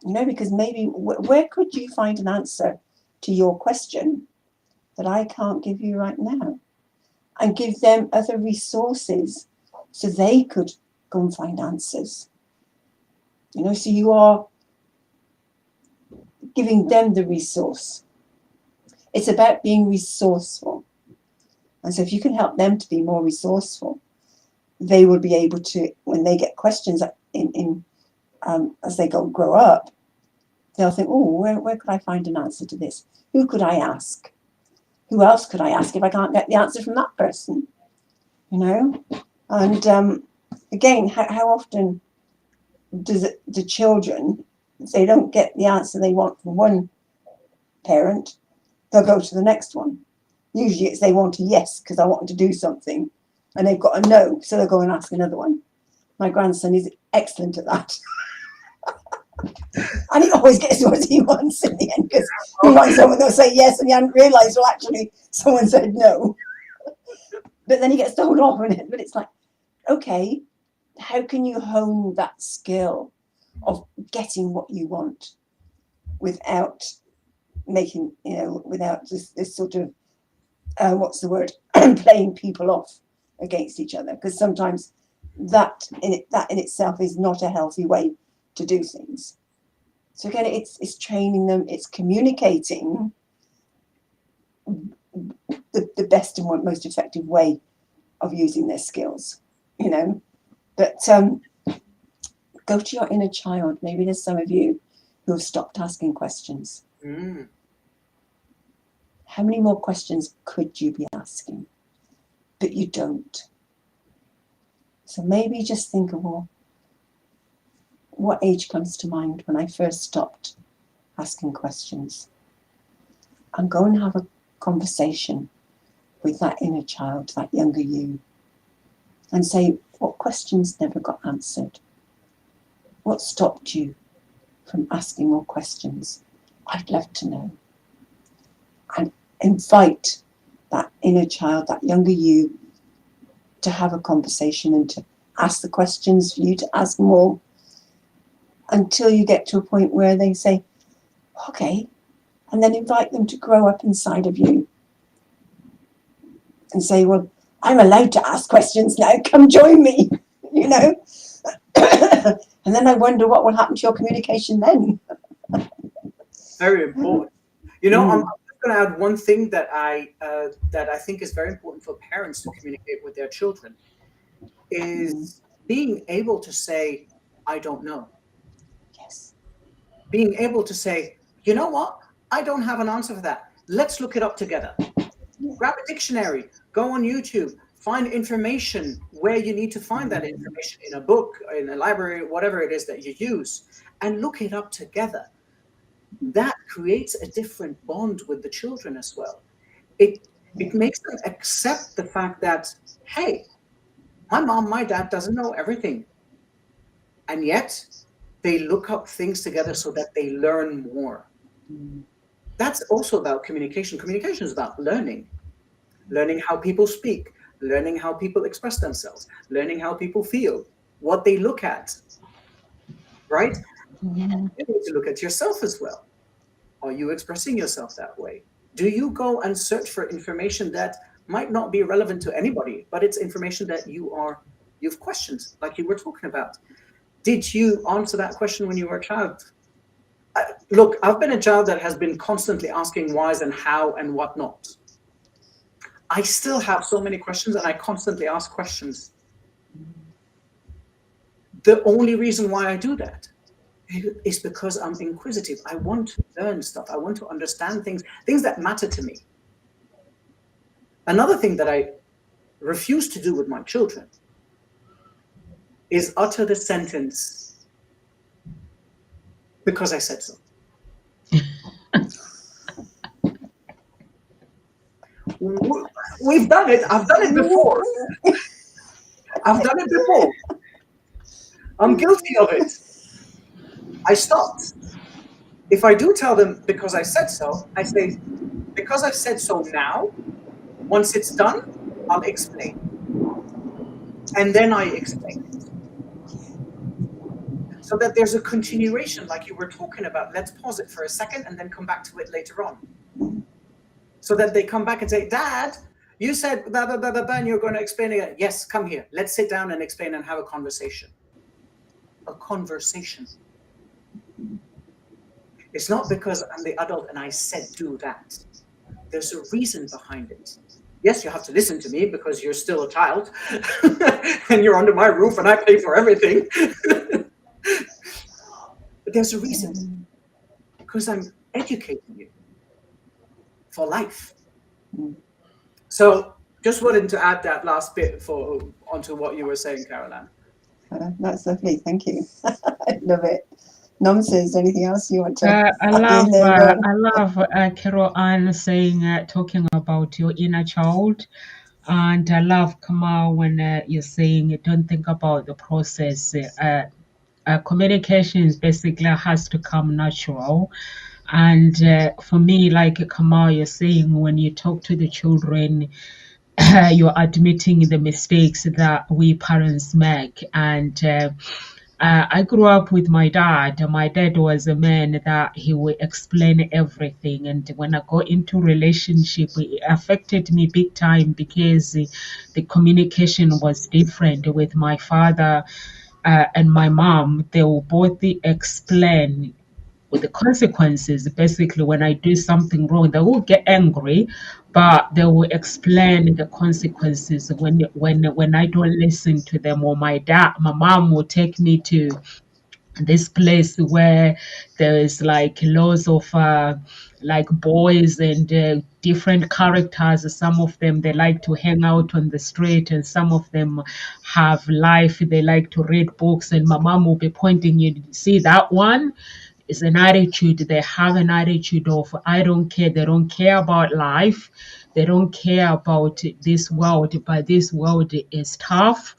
because maybe where could you find an answer to your question that I can't give you right now? And give them other resources so they could go and find answers. So you are giving them the resource. It's about being resourceful. And so if you can help them to be more resourceful, they will be able to, when they get questions as they grow up, they'll think, oh, where could I find an answer to this? Who could I ask? Who else could I ask if I can't get the answer from that person? And again, how often do children, if they don't get the answer they want from one parent, they'll go to the next one. Usually it's they want a yes because I want them to do something, and they've got a no, so they'll go and ask another one. My grandson is excellent at that. And he always gets what he wants in the end, because he wants someone that'll say yes, and he hadn't realised, well, actually, someone said no. But then he gets told off on it. But it's like, okay, how can you hone that skill of getting what you want without making, without this sort of, playing people off against each other? Because sometimes that in itself is not a healthy way to do things. So again, it's training them, it's communicating the best and most effective way of using their skills, But go to your inner child. Maybe there's some of you who have stopped asking questions. How many more questions could you be asking? But you don't. So maybe just think of, well, what age comes to mind when I first stopped asking questions? And go and have a conversation with that inner child, that younger you, and say, what questions never got answered? What stopped you from asking more questions? I'd love to know. And invite that inner child, that younger you, to have a conversation and to ask the questions, for you to ask more, until you get to a point where they say, okay, and then invite them to grow up inside of you and say, well, I'm allowed to ask questions now, come join me, you know. And then I wonder what will happen to your communication then. Very important. You know, I'm just going to add one thing that I think is very important for parents to communicate with their children is being able to say, I don't know. Yes. Being able to say, you know what? I don't have an answer for that. Let's look it up together. Grab a dictionary, go on YouTube, find information where you need to find that information in a book, in a library, whatever it is that you use, and look it up together. That creates a different bond with the children as well. It makes them accept the fact that, hey, my mom, my dad doesn't know everything. And yet they look up things together so that they learn more. That's also about communication. Communication is about learning how people speak, learning how people express themselves, learning how people feel, what they look at, right? You need to look at yourself as well. Are you expressing yourself that way? Do you go and search for information that might not be relevant to anybody, but it's information that you've questioned, like you were talking about? Did you answer that question when you were a child? Look, I've been a child that has been constantly asking whys and how and whatnot. I still have so many questions and I constantly ask questions. The only reason why I do that is because I'm inquisitive. I want to learn stuff. I want to understand things that matter to me. Another thing that I refuse to do with my children is utter the sentence, because I said so. We've done it. I've done it before. I'm guilty of it. I stopped. If I do tell them because I said so, I say, because I said so now, once it's done, I'll explain. And then I explain it. So that there's a continuation, like you were talking about. Let's pause it for a second and then come back to it later on. So that they come back and say, Dad, you said blah, blah, blah, blah, blah, and you're going to explain it. Yes, come here. Let's sit down and explain and have a conversation. A conversation. It's not because I'm the adult and I said do that. There's a reason behind it. Yes, you have to listen to me because you're still a child and you're under my roof and I pay for everything. But there's a reason. Because I'm educating you for life. So just wanted to add that last bit onto what you were saying, Caroline. That's lovely. Thank you. I love it. Nonsense. Anything else you want to? I love Carol Ann saying, talking about your inner child, and I love Kamal when you're saying don't think about the process. Communication basically has to come natural, and for me, like Kamal, you're saying when you talk to the children. You're admitting the mistakes that we parents make, and I grew up with my dad. My dad was a man that he would explain everything, and when I got into relationship, it affected me big time because the communication was different with my father and my mom. They will both explain with the consequences. Basically, when I do something wrong, they will get angry, but they will explain the consequences when I don't listen to them. Or my mom will take me to this place where there is like lots of like boys and different characters. Some of them they like to hang out on the street, and some of them have life. They like to read books, and my mom will be pointing you, see that one is an attitude. They have an attitude of I don't care. They don't care about life. They don't care about this world, but this world is tough.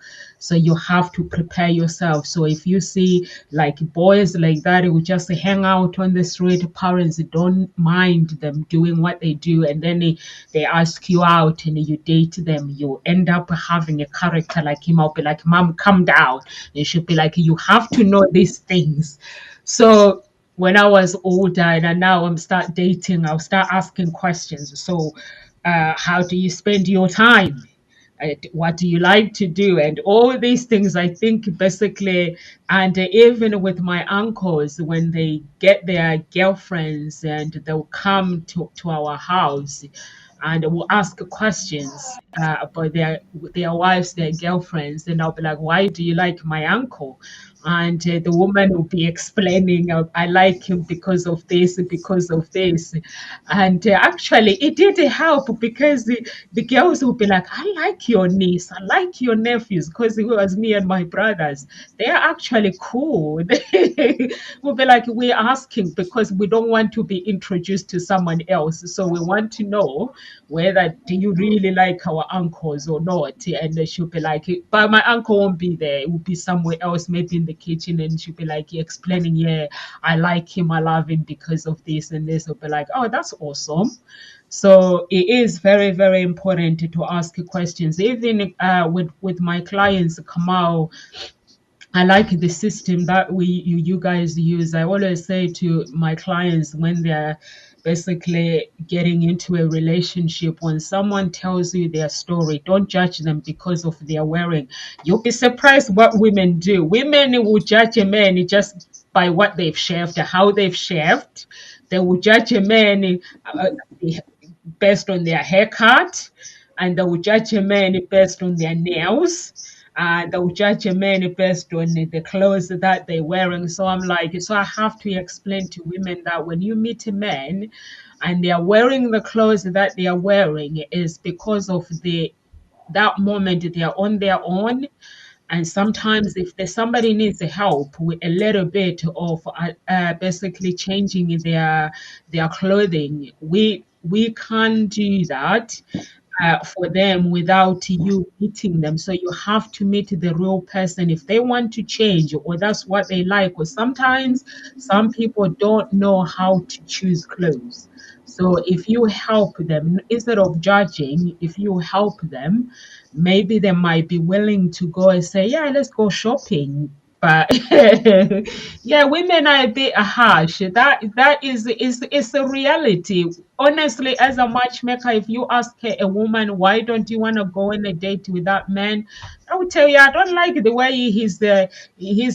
So you have to prepare yourself. So if you see like boys like that who just hang out on the street, parents don't mind them doing what they do, and then they ask you out and you date them, you end up having a character like him. I'll be like, Mom, calm down. And she'll be like, you have to know these things. So when I was older and now I'm start dating, I'll start asking questions. So how do you spend your time? What do you like to do? And all these things, I think, basically, and even with my uncles, when they get their girlfriends and they'll come to our house and will ask questions about their wives, their girlfriends, and I'll be like, "Why do you like my uncle?" And the woman will be explaining, "I like him because of this, because of this," and actually, it did help because the girls will be like, "I like your niece, I like your nephews," because it was me and my brothers. They are actually cool. They will be like, "We're asking because we don't want to be introduced to someone else, so we want to know whether do you really like our uncles or not." And she'll be like, but my uncle won't be there. It will be somewhere else, maybe in the kitchen. And she'll be like explaining, yeah, I like him, I love him because of this and this. Will be like, oh, that's awesome. So it is very, very important to ask questions. Even with my clients, Kamal, I like the system that you guys use. I always say to my clients when they're basically getting into a relationship, when someone tells you their story, don't judge them because of their wearing. You'll be surprised what women do. Women will judge a man just by what they've shaved, how they've shaved. They will judge a man uh, based on their haircut, and they will judge a man based on their nails. They will judge a man based on the clothes that they're wearing. So I'm like, so I have to explain to women that when you meet a man and they are wearing the clothes that they are wearing is because of the that moment they are on their own. And sometimes if there's somebody needs help with a little bit of basically changing their clothing, we can do that for them without you meeting them. So you have to meet the real person if they want to change or that's what they like. Or sometimes some people don't know how to choose clothes. So if you help them, instead of judging, if you help them, maybe they might be willing to go and say, yeah, let's go shopping. But yeah, women are a bit harsh. That is a reality. Honestly, as a matchmaker, if you ask a woman why don't you want to go on a date with that man, I would tell you I don't like the way his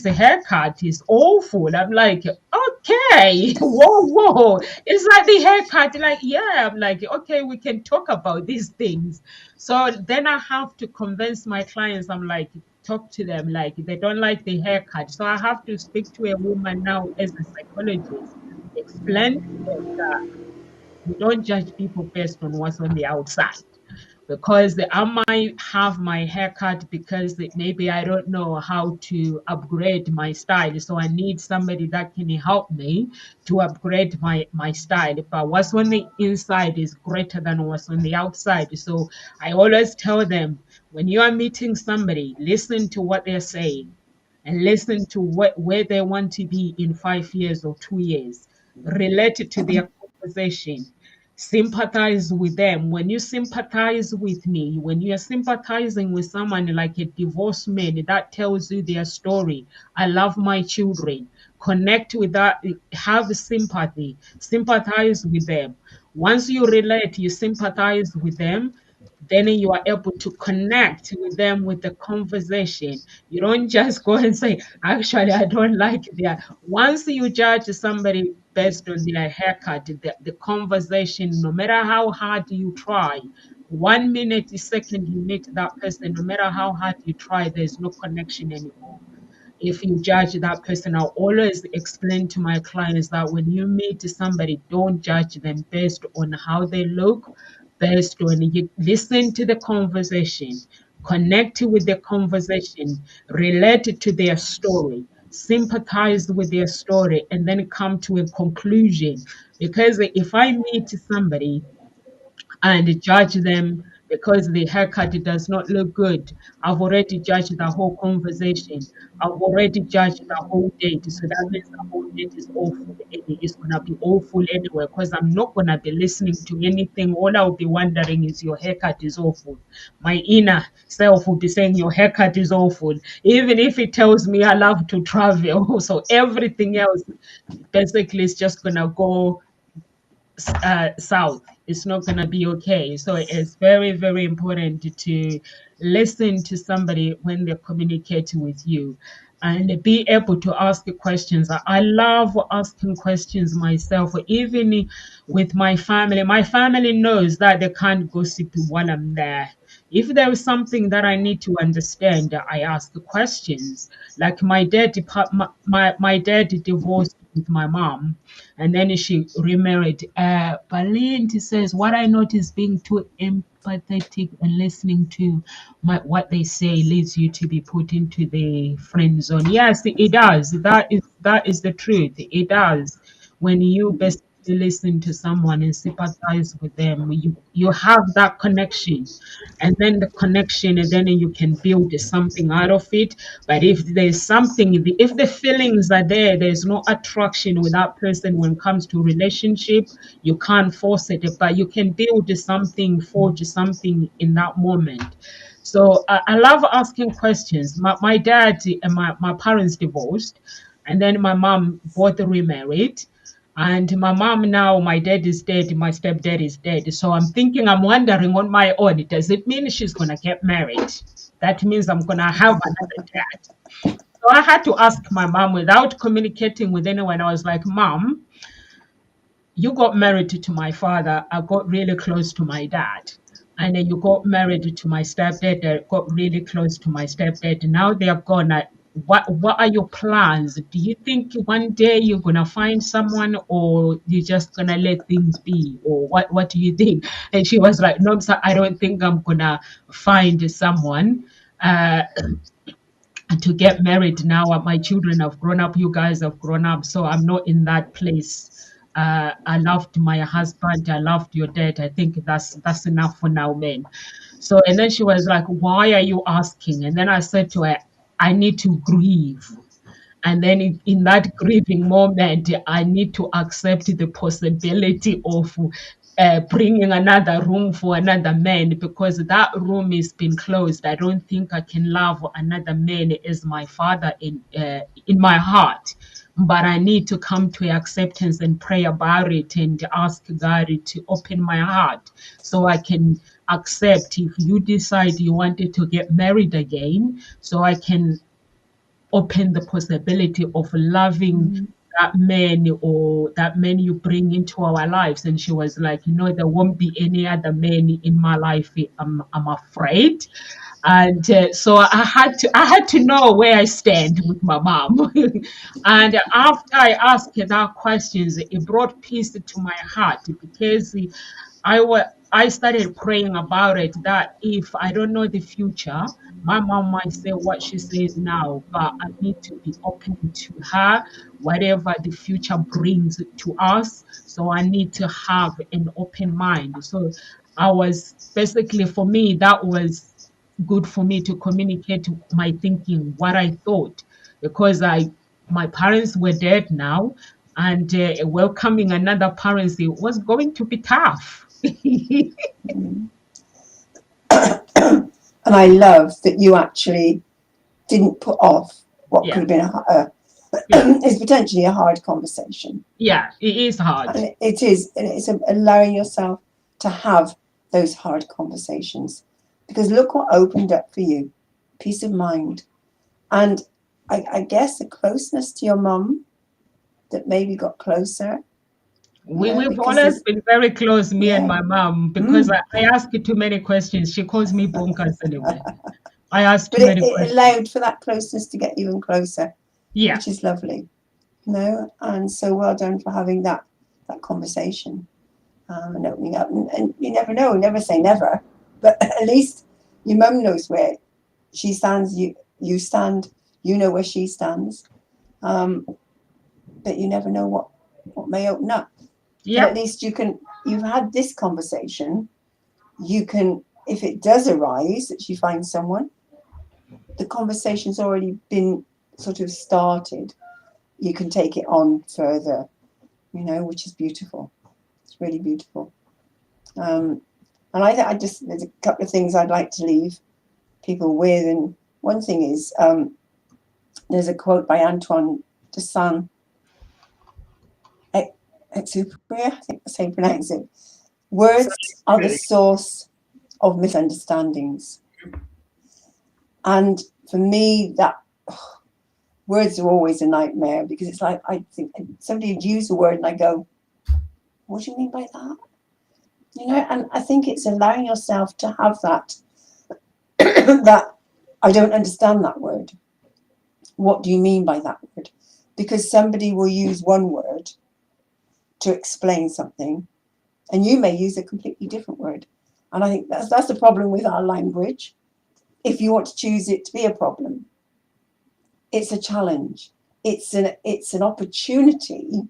haircut is awful. I'm like, okay, whoa, it's like the haircut. Like, yeah, I'm like, okay, we can talk about these things. So then I have to convince my clients. I'm like, talk to them like they don't like the haircut. So I have to speak to a woman now as a psychologist, explain to them that we don't judge people based on what's on the outside. Because I might have my haircut because maybe I don't know how to upgrade my style. So I need somebody that can help me to upgrade my style. But what's on the inside is greater than what's on the outside. So I always tell them when you are meeting somebody, listen to what they're saying and listen to where they want to be in 5 years or 2 years. Relate it to their conversation. Sympathize with them. When you sympathize with me, when you are sympathizing with someone like a divorced man that tells you their story, I love my children, connect with that, have sympathy, sympathize with them. Once you relate, you sympathize with them, then you are able to connect with them with the conversation. You don't just go and say, actually, I don't like their. Once you judge somebody based on their haircut, the conversation, no matter how hard you try, 1 minute, the second you meet that person, no matter how hard you try, there's no connection anymore. If you judge that person, I'll always explain to my clients that when you meet somebody, don't judge them based on how they look, based on you listen to the conversation, connect with the conversation, relate to their story, sympathize with their story, and then come to a conclusion. Because if I meet somebody and judge them because the haircut does not look good. I've already judged the whole conversation. I've already judged the whole date. So that means the whole date is awful. It's going to be awful anyway because I'm not going to be listening to anything. All I'll be wondering is your haircut is awful. My inner self will be saying your haircut is awful. Even if it tells me I love to travel. So everything else basically is just going to go south. It's not going to be okay. So it's very, very important to listen to somebody when they're communicating with you and be able to ask the questions. I love asking questions myself, even with my family. My family knows that they can't gossip while I'm there. If there is something that I need to understand, I ask the questions. Like my dad divorced with my mom, and then she remarried. But Lindy says, what I notice being too empathetic and listening to what they say leads you to be put into the friend zone. Yes, it does. That is the truth. It does. When you basically listen to someone and sympathize with them, you have that connection, and then the connection, and then you can build something out of it. But if there's something, if the feelings are there, there's no attraction with that person when it comes to relationship, you can't force it, but you can build something, forge something in that moment. So I love asking questions. My dad and my parents divorced, and then my mom both remarried. And my mom now, my dad is dead, my stepdad is dead. So I'm wondering on my own, does it mean she's going to get married? That means I'm going to have another dad. So I had to ask my mom without communicating with anyone. I was like, Mom, you got married to my father. I got really close to my dad. And then you got married to my stepdad. I got really close to my stepdad. Now they're gone. What are your plans? Do you think one day you're gonna find someone, or you're just gonna let things be, or what do you think? And she was like, no, sir, I don't think I'm gonna find someone. Uh, to get married now. My children have grown up, you guys have grown up, so I'm not in that place. I loved my husband, I loved your dad. I think that's enough for now, man. So and then she was like, why are you asking? And then I said to her, I need to grieve. And then in that grieving moment, I need to accept the possibility of bringing another room for another man, because that room is been closed. I don't think I can love another man as my father in my heart. But I need to come to acceptance and pray about it and ask God to open my heart so I can accept if you decide you wanted to get married again, so I can open the possibility of loving that man, or that man you bring into our lives. And she was like, there won't be any other man in my life. I'm afraid. And so I had to know where I stand with my mom. And after I asked her that questions, it brought peace to my heart, because I started praying about it, that if I don't know the future, my mom might say what she says now, but I need to be open to her, whatever the future brings to us. So I need to have an open mind. So I was basically, for me, that was good for me to communicate my thinking, what I thought, because my parents were dead now, and welcoming another parents, it was going to be tough. And I love that you actually didn't put off what Yeah, could have been yeah, is potentially a hard conversation. yeah, it is hard. And it's allowing yourself to have those hard conversations, because look what opened up for you, peace of mind. And I guess a closeness to your mum, that maybe got closer, We've because always been very close, me and yeah. my mom, because I ask her too many questions. She calls me bonkers anyway. I ask But too many it questions. allowed for that closeness to get even closer, Yeah, which is lovely, and so well done for having that conversation, and opening up. And you never know, never say never, but at least your mum knows where she stands, you stand, you know where she stands, but you never know what may open up. But yeah, at least you've had this conversation, you can if it does arise that she finds someone, the conversation's already been sort of started. You can take it on further, you know, which is beautiful. It's really beautiful. And I just, there's a couple of things I'd like to leave people with. And one thing is, there's a quote by Antoine de Saint-Exupéry, I think that's how you pronounce it. Words are the source of misunderstandings. And for me, that words are always a nightmare, because it's like, I think somebody would use a word and I go, what do you mean by that? You know, and I think it's allowing yourself to have that, that I don't understand that word. What do you mean by that word? Because somebody will use one word to explain something, and you may use a completely different word. And I think that's the problem with our language. If you want to choose it to be a problem, it's a challenge. It's an opportunity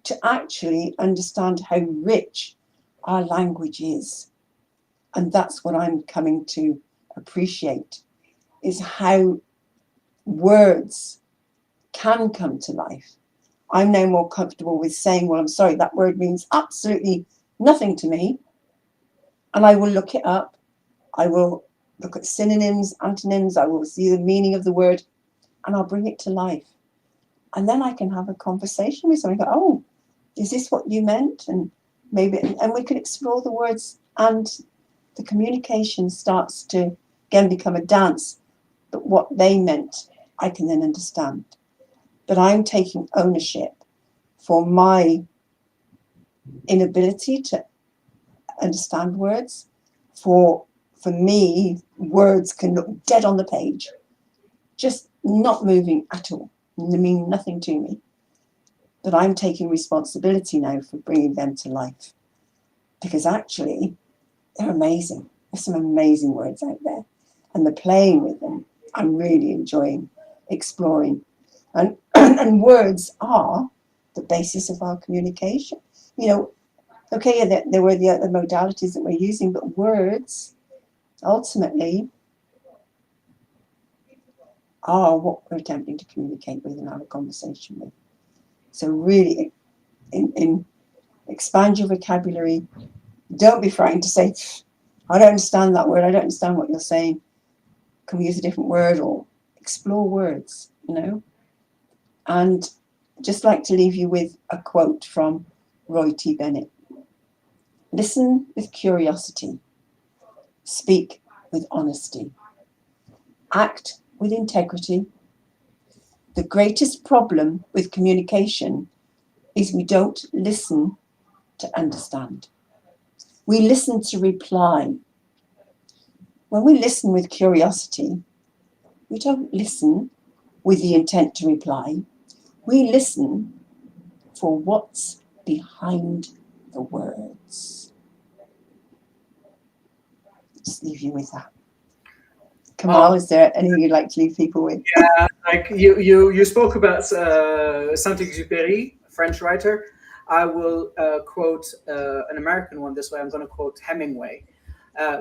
to actually understand how rich our language is. And that's what I'm coming to appreciate, is how words can come to life. I'm now more comfortable with saying, well, I'm sorry, that word means absolutely nothing to me. And I will look it up. I will look at synonyms, antonyms. I will see the meaning of the word, and I'll bring it to life. And then I can have a conversation with someone. Go, oh, is this what you meant? And maybe, and we can explore the words, and the communication starts to again become a dance. But what they meant, I can then understand. But I'm taking ownership for my inability to understand words. For me, words can look dead on the page, just not moving at all. They mean nothing to me. But I'm taking responsibility now for bringing them to life, because actually they're amazing. There's some amazing words out there, and the playing with them, I'm really enjoying exploring. And words are the basis of our communication. You know, okay, there were the other modalities that we're using, but words ultimately are what we're attempting to communicate with and have a conversation with. So really, expand your vocabulary. Don't be frightened to say, I don't understand that word. I don't understand what you're saying. Can we use a different word? Or explore words, you know? And just like to leave you with a quote from Roy T. Bennett. Listen with curiosity. Speak with honesty. Act with integrity. The greatest problem with communication is we don't listen to understand. We listen to reply. When we listen with curiosity, we don't listen with the intent to reply. We listen for what's behind the words. Just leave you with that. Kamal, is there anything you'd like to leave people with? Yeah, like you spoke about Saint-Exupéry, a French writer. I will quote an American one this way. I'm going to quote Hemingway,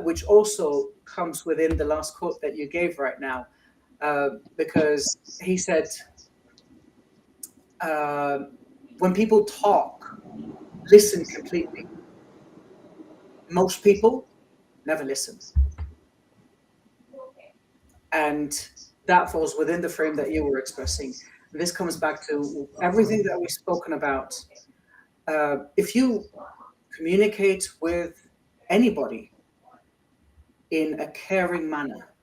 which also comes within the last quote that you gave right now, because he said, when people talk, listen completely. Most people never listen. And that falls within the frame that you were expressing. This comes back to everything that we've spoken about. If you communicate with anybody in a caring manner,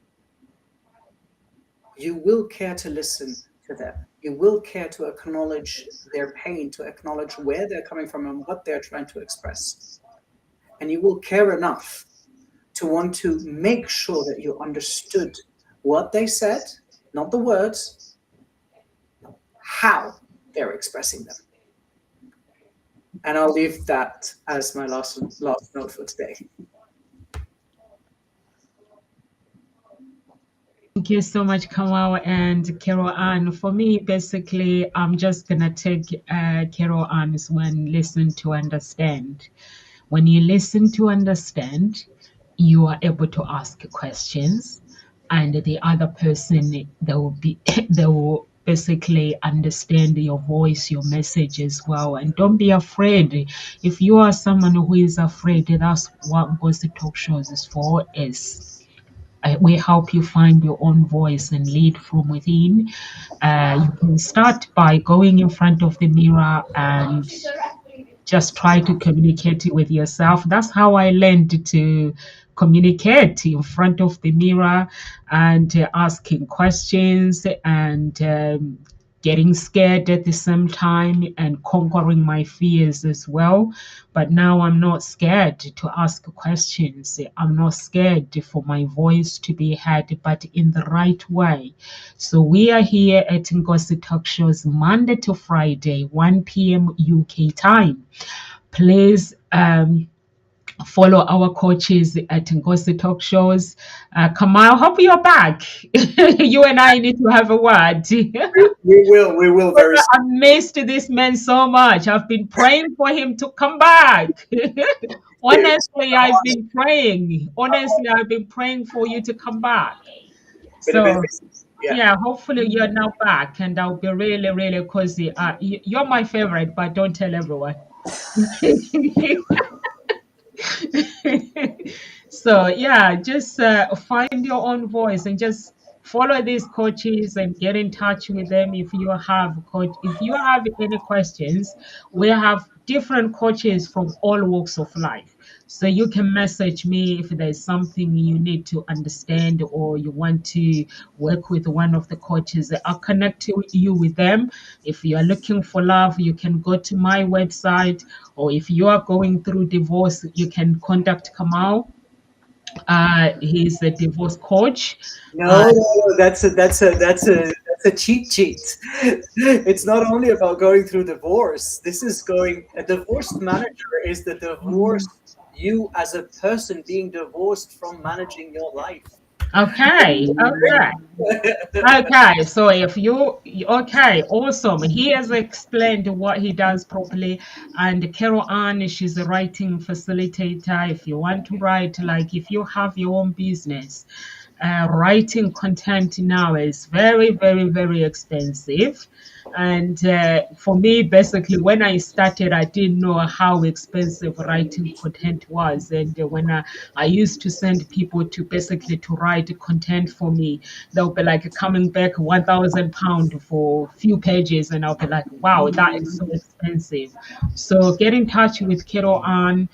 you will care to listen to them. You will care to acknowledge their pain, to acknowledge where they're coming from and what they're trying to express. And you will care enough to want to make sure that you understood what they said, not the words, how they're expressing them. And I'll leave that as my last note for today. Thank you so much, Kamal and Carol Ann. For me, basically, I'm just going to take Carol Ann's one, listen to understand. When you listen to understand, you are able to ask questions, and the other person, they will be they will basically understand your voice, your message as well. And don't be afraid. If you are someone who is afraid, that's what Ghost Talk Shows is for. Is we help you find your own voice and lead from within. You can start by going in front of the mirror and just try to communicate with yourself. That's how I learned to communicate in front of the mirror, and asking questions, and getting scared at the same time, and conquering my fears as well. But now I'm not scared to ask questions. I'm not scared for my voice to be heard, but in the right way. So we are here at Ngozi Talk Shows Monday to Friday, 1 p.m. UK time. Please follow our coaches at Ngozi Talk Shows. Kamal, hope you're back. You and I need to have a word. We will very I soon. missed this man so much. I've been praying for him to come back. Honestly, I've been praying. Honestly, I've been praying for you to come back. Been a bit So, busy. Yeah. yeah, hopefully you're now back, and I'll be really, really cozy. You're my favorite, but don't tell everyone. So yeah, just find your own voice and just follow these coaches and get in touch with them. If you have any questions, we have different coaches from all walks of life. So you can message me if there's something you need to understand, or you want to work with one of the coaches. I'll connect you with them. If you are looking for love, you can go to my website, or if you are going through divorce, you can contact Kamal. He's a divorce coach. Uh, No, that's a cheat sheet. It's not only about going through divorce. This is going a divorced manager is the divorced you as a person being divorced from managing your life. okay, okay. Okay, so if you, okay, awesome. He has explained what he does properly. And Carol Ann, she's a writing facilitator. If you want to write, like if you have your own business, writing content now is very, very, very expensive. And for me, basically, when I started, I didn't know how expensive writing content was. And I used to send people to basically to write content for me, they'll be like coming back £1,000 for few pages, and I'll be like, wow, that is so expensive. So get in touch with Kero Ann,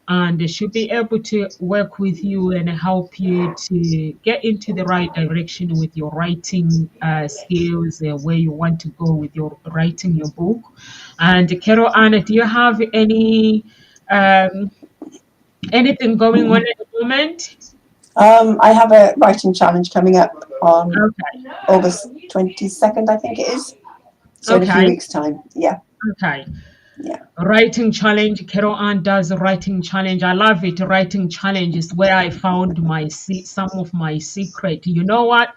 and they should be able to work with you and help you to get into the right direction with your writing skills, where you want to go with your writing your book. And Kero Ann, do you have um, anything going on at the moment? I have a writing challenge coming up on Okay. August 22nd, I think it is. So in a few Okay. weeks' time. Yeah. Okay. Yeah. Writing challenge. Carol Ann does a writing challenge. I love it. Writing challenge is where I found some of my secret. You know what?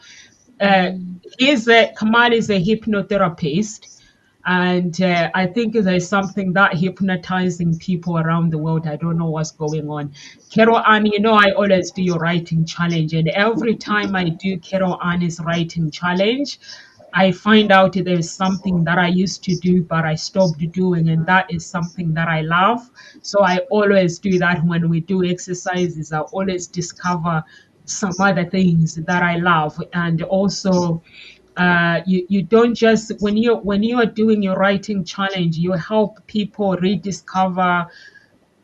Kamal is a hypnotherapist, and I think there's something that hypnotizing people around the world. I don't know what's going on. Carol Ann, I always do your writing challenge, and every time I do Carol Ann's writing challenge, I find out there's something that I used to do, but I stopped doing, and that is something that I love. So I always do that when we do exercises. I always discover some other things that I love, and also you don't just when you are doing your writing challenge, you help people rediscover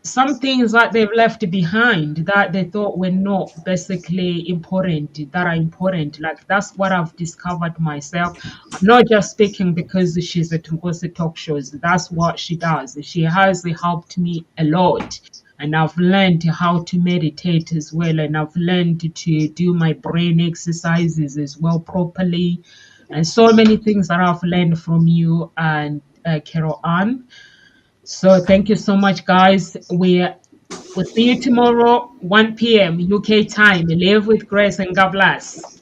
some things that they've left behind that they thought were not basically important that are important. Like that's what I've discovered myself. I'm not just speaking because she's at Ngozi Talk Shows. That's what she does. She has helped me a lot. And I've learned how to meditate as well. And I've learned to do my brain exercises as well properly. And so many things that I've learned from you and Carol Ann. So thank you so much, guys. We'll see you tomorrow, 1 p.m. UK time. Live with grace and God bless.